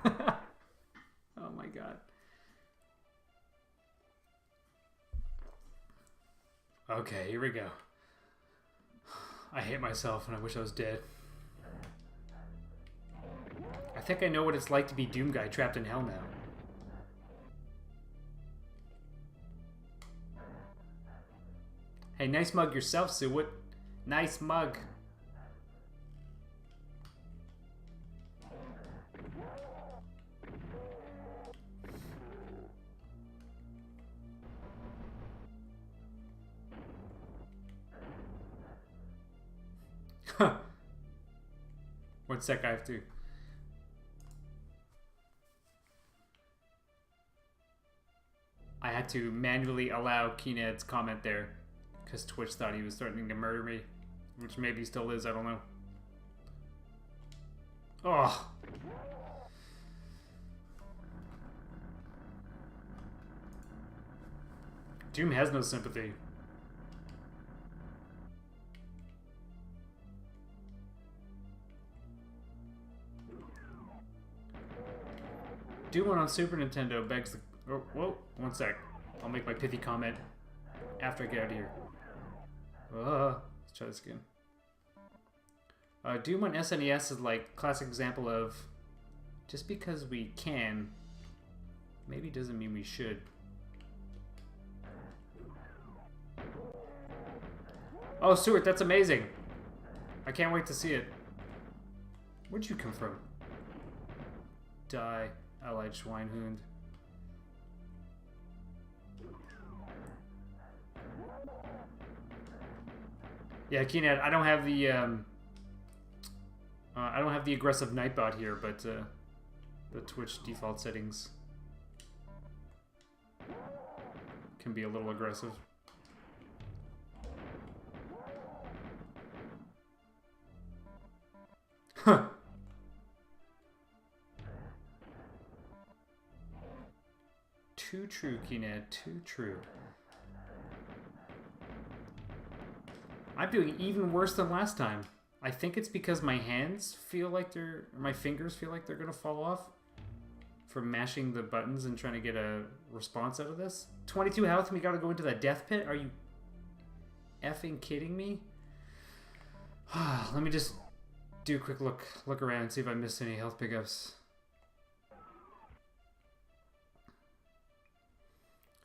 Oh my god. Okay, here we go. I hate myself and I wish I was dead. I think I know what it's like to be Doom Guy trapped in hell now. Hey, nice mug yourself, Suwit. Nice mug. Huh. One sec, I have to... I had to manually allow Keened's comment there because Twitch thought he was threatening to murder me, which maybe still is, I don't know. Oh. Doom has no sympathy. Doom on Super Nintendo begs the... Oh, whoa, one sec. I'll make my pithy comment after I get out of here. Let's try this again. Doom on SNES is like classic example of just because we can, maybe doesn't mean we should. Oh, Stuart, that's amazing. I can't wait to see it. Where'd you come from? Die, allied Schweinhund. Yeah, Keenan, I don't have the aggressive Nightbot here, but the Twitch default settings can be a little aggressive. Huh. Too true, Keenan, too true. I'm doing even worse than last time. I think it's because my hands feel like my fingers feel like they're gonna fall off from mashing the buttons and trying to get a response out of this. 22 health and we gotta go into the death pit? Are you effing kidding me? Let me just do a quick look around and see if I missed any health pickups.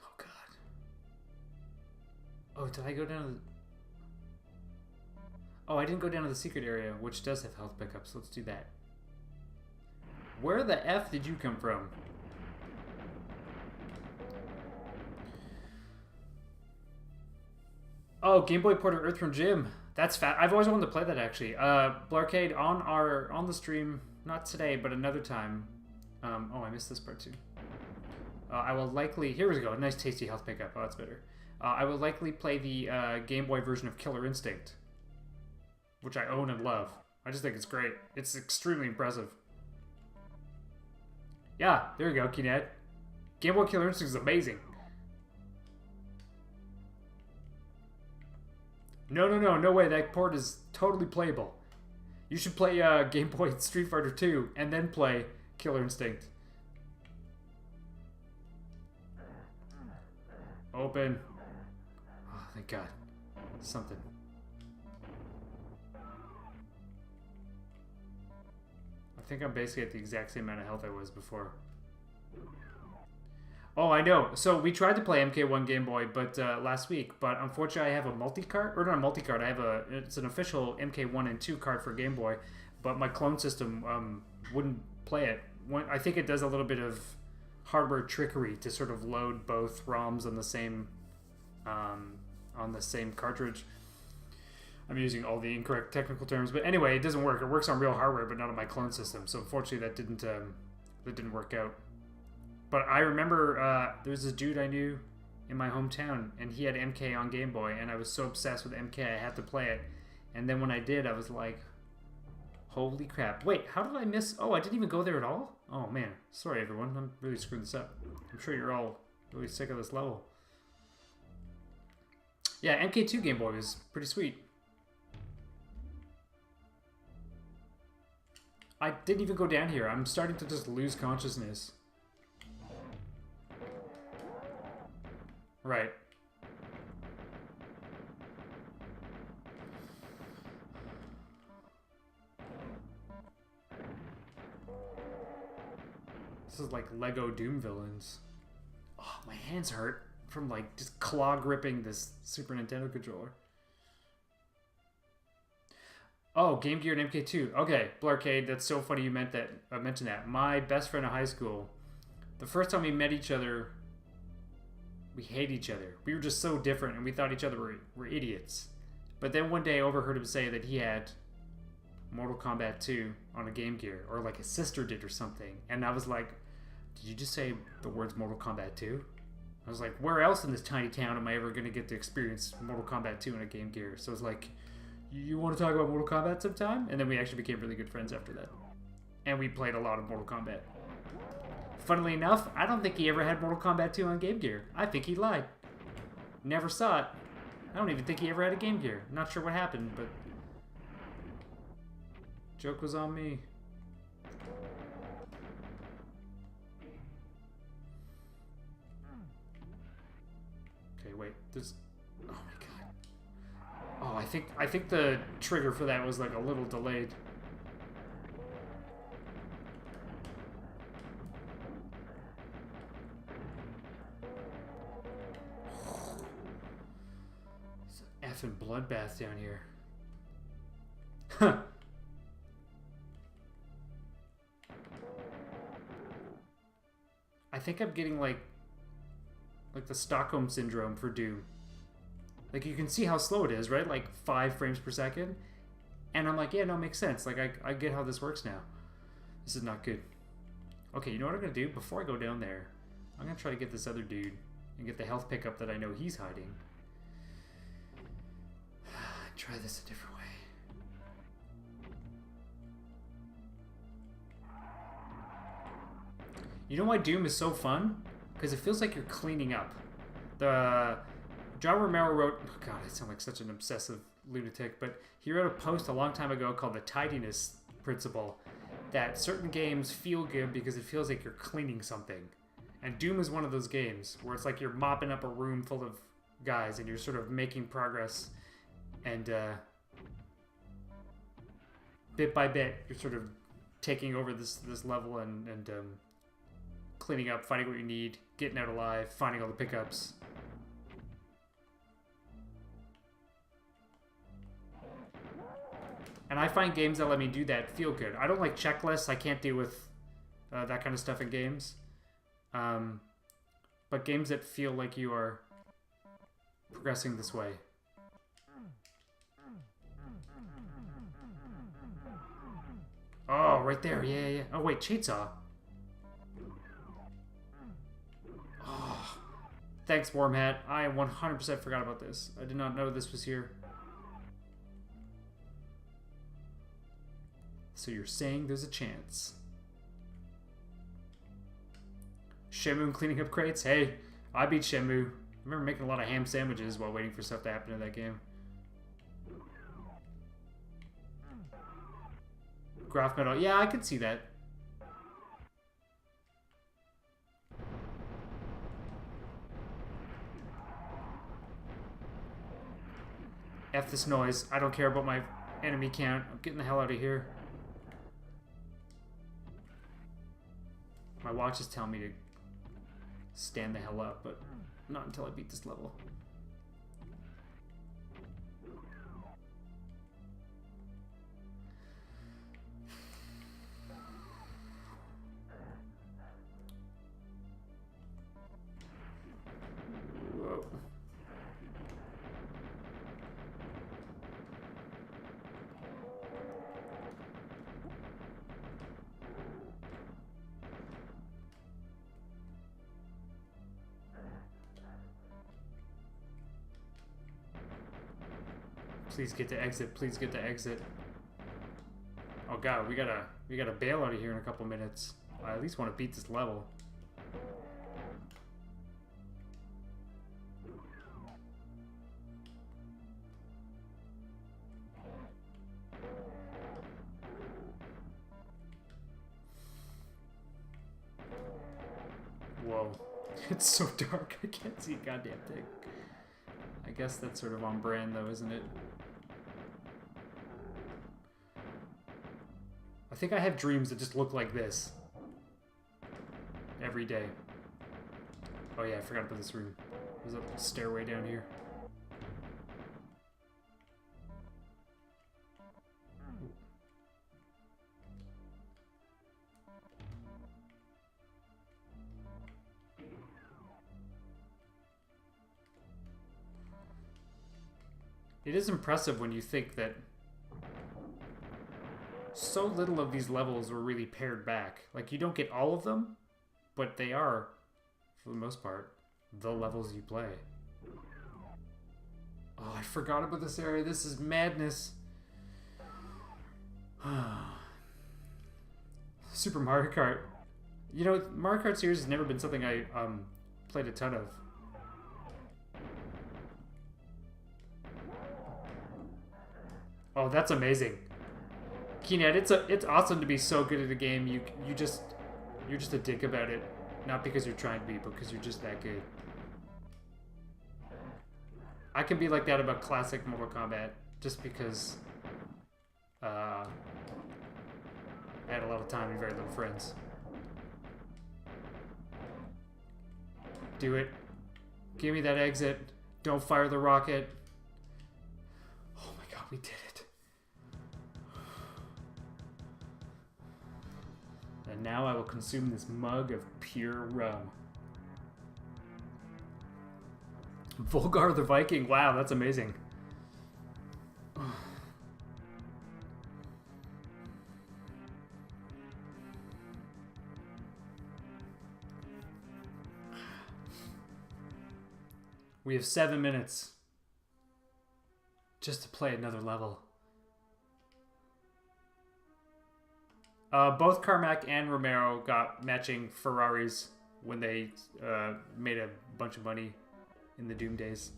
Oh god. Oh, did I go down to the... Oh, I didn't go down to the secret area, which does have health pickups. Let's do that. Where the F did you come from? Oh, Game Boy Port of Earthworm Jim. That's fat. I've always wanted to play that actually. Blarcade on the stream, not today, but another time. Oh, I missed this part too. I will likely... Here we go. A nice tasty health pickup. Oh, that's better. I will likely play the Game Boy version of Killer Instinct, which I own and love. I just think it's great. It's extremely impressive. Yeah, there you go, Kined. Game Boy Killer Instinct is amazing. No way. That port is totally playable. You should play Game Boy Street Fighter 2 and then play Killer Instinct. Open. Oh, thank God. Something. I think I'm basically at the exact same amount of health I was before. Oh, I know. So we tried to play MK1 Game Boy, but last week. But unfortunately, I have a multi-card, or not a multi-card. I have it's an official MK1 and 2 card for Game Boy, but my clone system wouldn't play it. I think it does a little bit of hardware trickery to sort of load both ROMs on the same cartridge. I'm using all the incorrect technical terms, but anyway, it doesn't work. It works on real hardware, but not on my clone system. So unfortunately, that didn't work out. But I remember there was this dude I knew in my hometown, and he had MK on Game Boy, and I was so obsessed with MK, I had to play it. And then when I did, I was like, holy crap. Wait, how did I miss? Oh, I didn't even go there at all? Oh, man. Sorry, everyone. I'm really screwing this up. I'm sure you're all really sick of this level. Yeah, MK2 Game Boy was pretty sweet. I didn't even go down here. I'm starting to just lose consciousness. Right. This is like Lego Doom villains. Oh, my hands hurt from like just claw gripping this Super Nintendo controller. Oh, Game Gear and MK2. Okay, Blarcade, that's so funny you mentioned that. My best friend in high school, the first time we met each other, we hated each other. We were just so different, and we thought each other were idiots. But then one day I overheard him say that he had Mortal Kombat 2 on a Game Gear, or like his sister did or something. And I was like, did you just say the words Mortal Kombat 2? I was like, where else in this tiny town am I ever going to get to experience Mortal Kombat 2 on a Game Gear? So it's like, you want to talk about Mortal Kombat sometime? And then we actually became really good friends after that. And we played a lot of Mortal Kombat. Funnily enough, I don't think he ever had Mortal Kombat 2 on Game Gear. I think he lied. Never saw it. I don't even think he ever had a Game Gear. Not sure what happened, but... joke was on me. Okay, wait. There's... oh my god. Oh, I think the trigger for that was like a little delayed. It's an effing bloodbath down here. Huh. I think I'm getting like the Stockholm Syndrome for Doom. Like, you can see how slow it is, right? Like 5 frames per second. And I'm like, yeah, no, it makes sense. Like, I get how this works now. This is not good. Okay, you know what I'm going to do? Before I go down there, I'm going to try to get this other dude and get the health pickup that I know he's hiding. Try this a different way. You know why Doom is so fun? Because it feels like you're cleaning up. John Romero wrote... oh god, I sound like such an obsessive lunatic, but he wrote a post a long time ago called the tidiness principle, that certain games feel good because it feels like you're cleaning something. And Doom is one of those games where it's like you're mopping up a room full of guys and you're sort of making progress and bit by bit, you're sort of taking over this level and cleaning up, finding what you need, getting out alive, finding all the pickups. And I find games that let me do that feel good. I don't like checklists. I can't deal with that kind of stuff in games. But games that feel like you are progressing this way. Oh, right there. Yeah, yeah. Oh, wait. Chainsaw. Oh, thanks, Warm Hat. I 100% forgot about this. I did not know this was here. So you're saying there's a chance. Shenmue cleaning up crates? Hey, I beat Shenmue. I remember making a lot of ham sandwiches while waiting for stuff to happen in that game. Graph metal. Yeah, I could see that. F this noise. I don't care about my enemy count. I'm getting the hell out of here. My watch is telling me to stand the hell up, but not until I beat this level. Whoa. Please get to exit. Please get to exit. Oh god, we gotta bail out of here in a couple minutes. I at least want to beat this level. Whoa. It's so dark, I can't see a goddamn thing. I guess that's sort of on brand though, isn't it? I think I have dreams that just look like this. Every day. Oh yeah, I forgot about this room. There's a stairway down here. It is impressive when you think that so little of these levels were really pared back. Like, you don't get all of them, but they are, for the most part, the levels you play. Oh, I forgot about this area. This is madness. Super Mario Kart. You know, Mario Kart series has never been something I played a ton of. Oh, that's amazing. Keenan, it's awesome to be so good at a game. You're just a dick about it, not because you're trying to be, but because you're just that good. I can be like that about classic Mortal Kombat, just because I had a lot of time and very little friends. Do it. Give me that exit. Don't fire the rocket. Oh my god, we did it. And now I will consume this mug of pure rum. Volgar the Viking. Wow, that's amazing. We have 7 minutes just to play another level. Both Carmack and Romero got matching Ferraris when they made a bunch of money in the Doom days.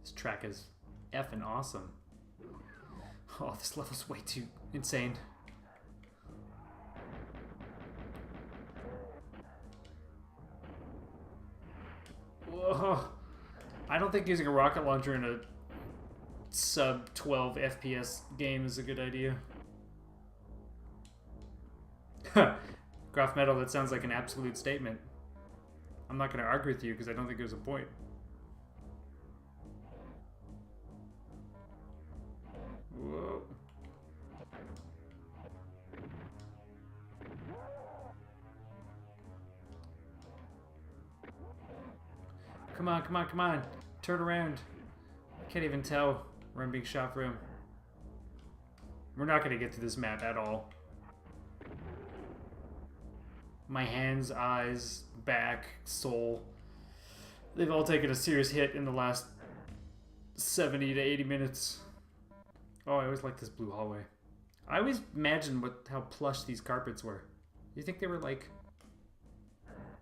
This track is effing awesome. Oh, this level's way too insane. Whoa. I don't think think using a rocket launcher in a sub 12 FPS game is a good idea. Graph Metal, that sounds like an absolute statement. I'm not going to argue with you because I don't think there's a point. Whoa. Come on, come on, come on. Turn around. I can't even tell where I'm being shot from. We're not going to get to this map at all. My hands, eyes, back, soul. They've all taken a serious hit in the last 70 to 80 minutes. Oh, I always liked this blue hallway. I always imagined how plush these carpets were. Do you think they were, like,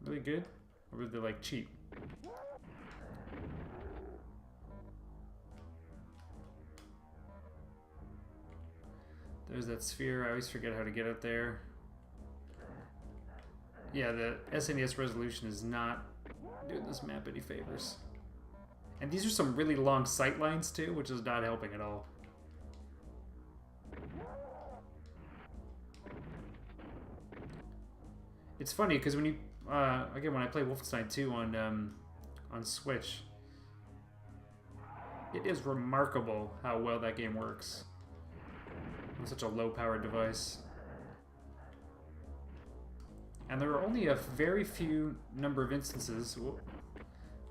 really good? Or were they, like, cheap? There's that sphere. I always forget how to get out there. Yeah, the SNES resolution is not doing this map any favors. And these are some really long sight lines too, which is not helping at all. It's funny because when you again, when I play Wolfenstein 2 on Switch, it is remarkable how well that game works on such a low-powered device. And there are only a very few number of instances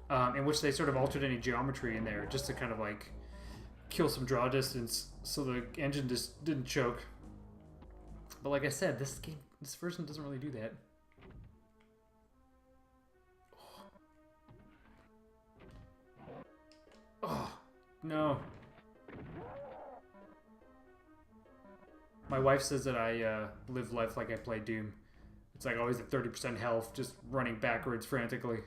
in which they sort of altered any geometry in there just to kind of like kill some draw distance so the engine just didn't choke. But like I said, this version doesn't really do that. Oh, no. My wife says that I live life like I play Doom. It's like always at 30% health, just running backwards frantically.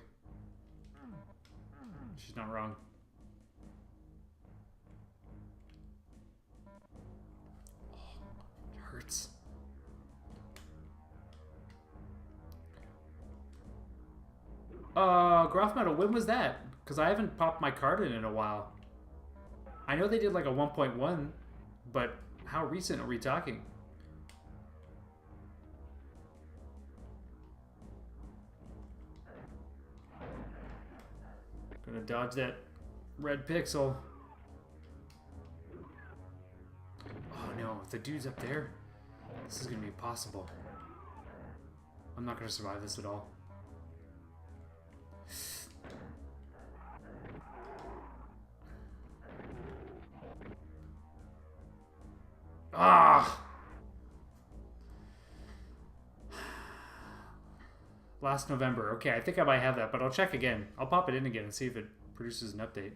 She's not wrong. Oh, it hurts. Graph Metal, when was that? Because I haven't popped my card in a while. I know they did like a 1.1, but how recent are we talking? Gonna dodge that red pixel. Oh no, if the dude's up there, this is gonna be impossible. I'm not gonna survive this at all. Ah! Last November. Okay, I think I might have that, but I'll check again. I'll pop it in again and see if it produces an update.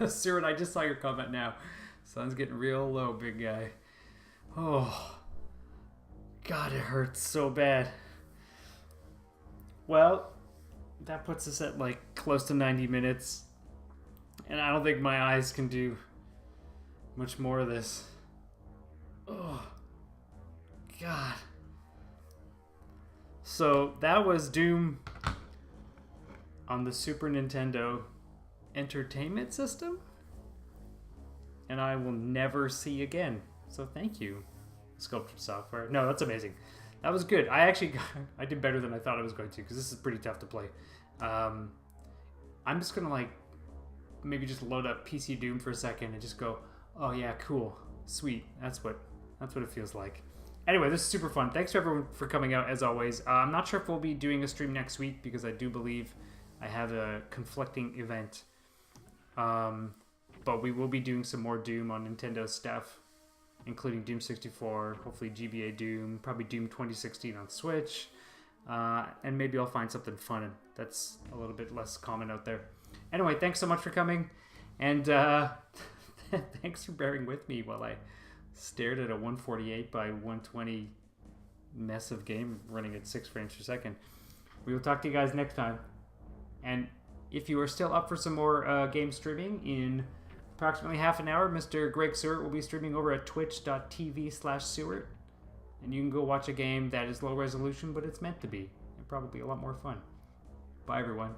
Stuart, I just saw your comment now. Sun's getting real low, big guy. Oh. God, it hurts so bad. Well, that puts us at like close to 90 minutes. And I don't think my eyes can do much more of this. Oh, God. So that was Doom on the Super Nintendo Entertainment System. And I will never see again. So thank you, Sculpted Software. No, that's amazing. That was good. I did better than I thought I was going to, because this is pretty tough to play. I'm just going to like maybe just load up PC Doom for a second and just go, oh yeah, cool, sweet. That's what it feels like. Anyway, this is super fun. Thanks to everyone for coming out, as always. I'm not sure if we'll be doing a stream next week, because I do believe I have a conflicting event. But we will be doing some more Doom on Nintendo stuff, including Doom 64, hopefully GBA Doom, probably Doom 2016 on Switch, and maybe I'll find something fun that's a little bit less common out there. Anyway, thanks so much for coming, and thanks for bearing with me while I stared at a 148 by 120 mess of game running at 6 frames per second. We will talk to you guys next time, and if you are still up for some more game streaming, in approximately half an hour, Mr. Greg Seward will be streaming over at twitch.tv/Seward. and you can go watch a game that is low resolution, but it's meant to be, and probably a lot more fun. Bye, everyone.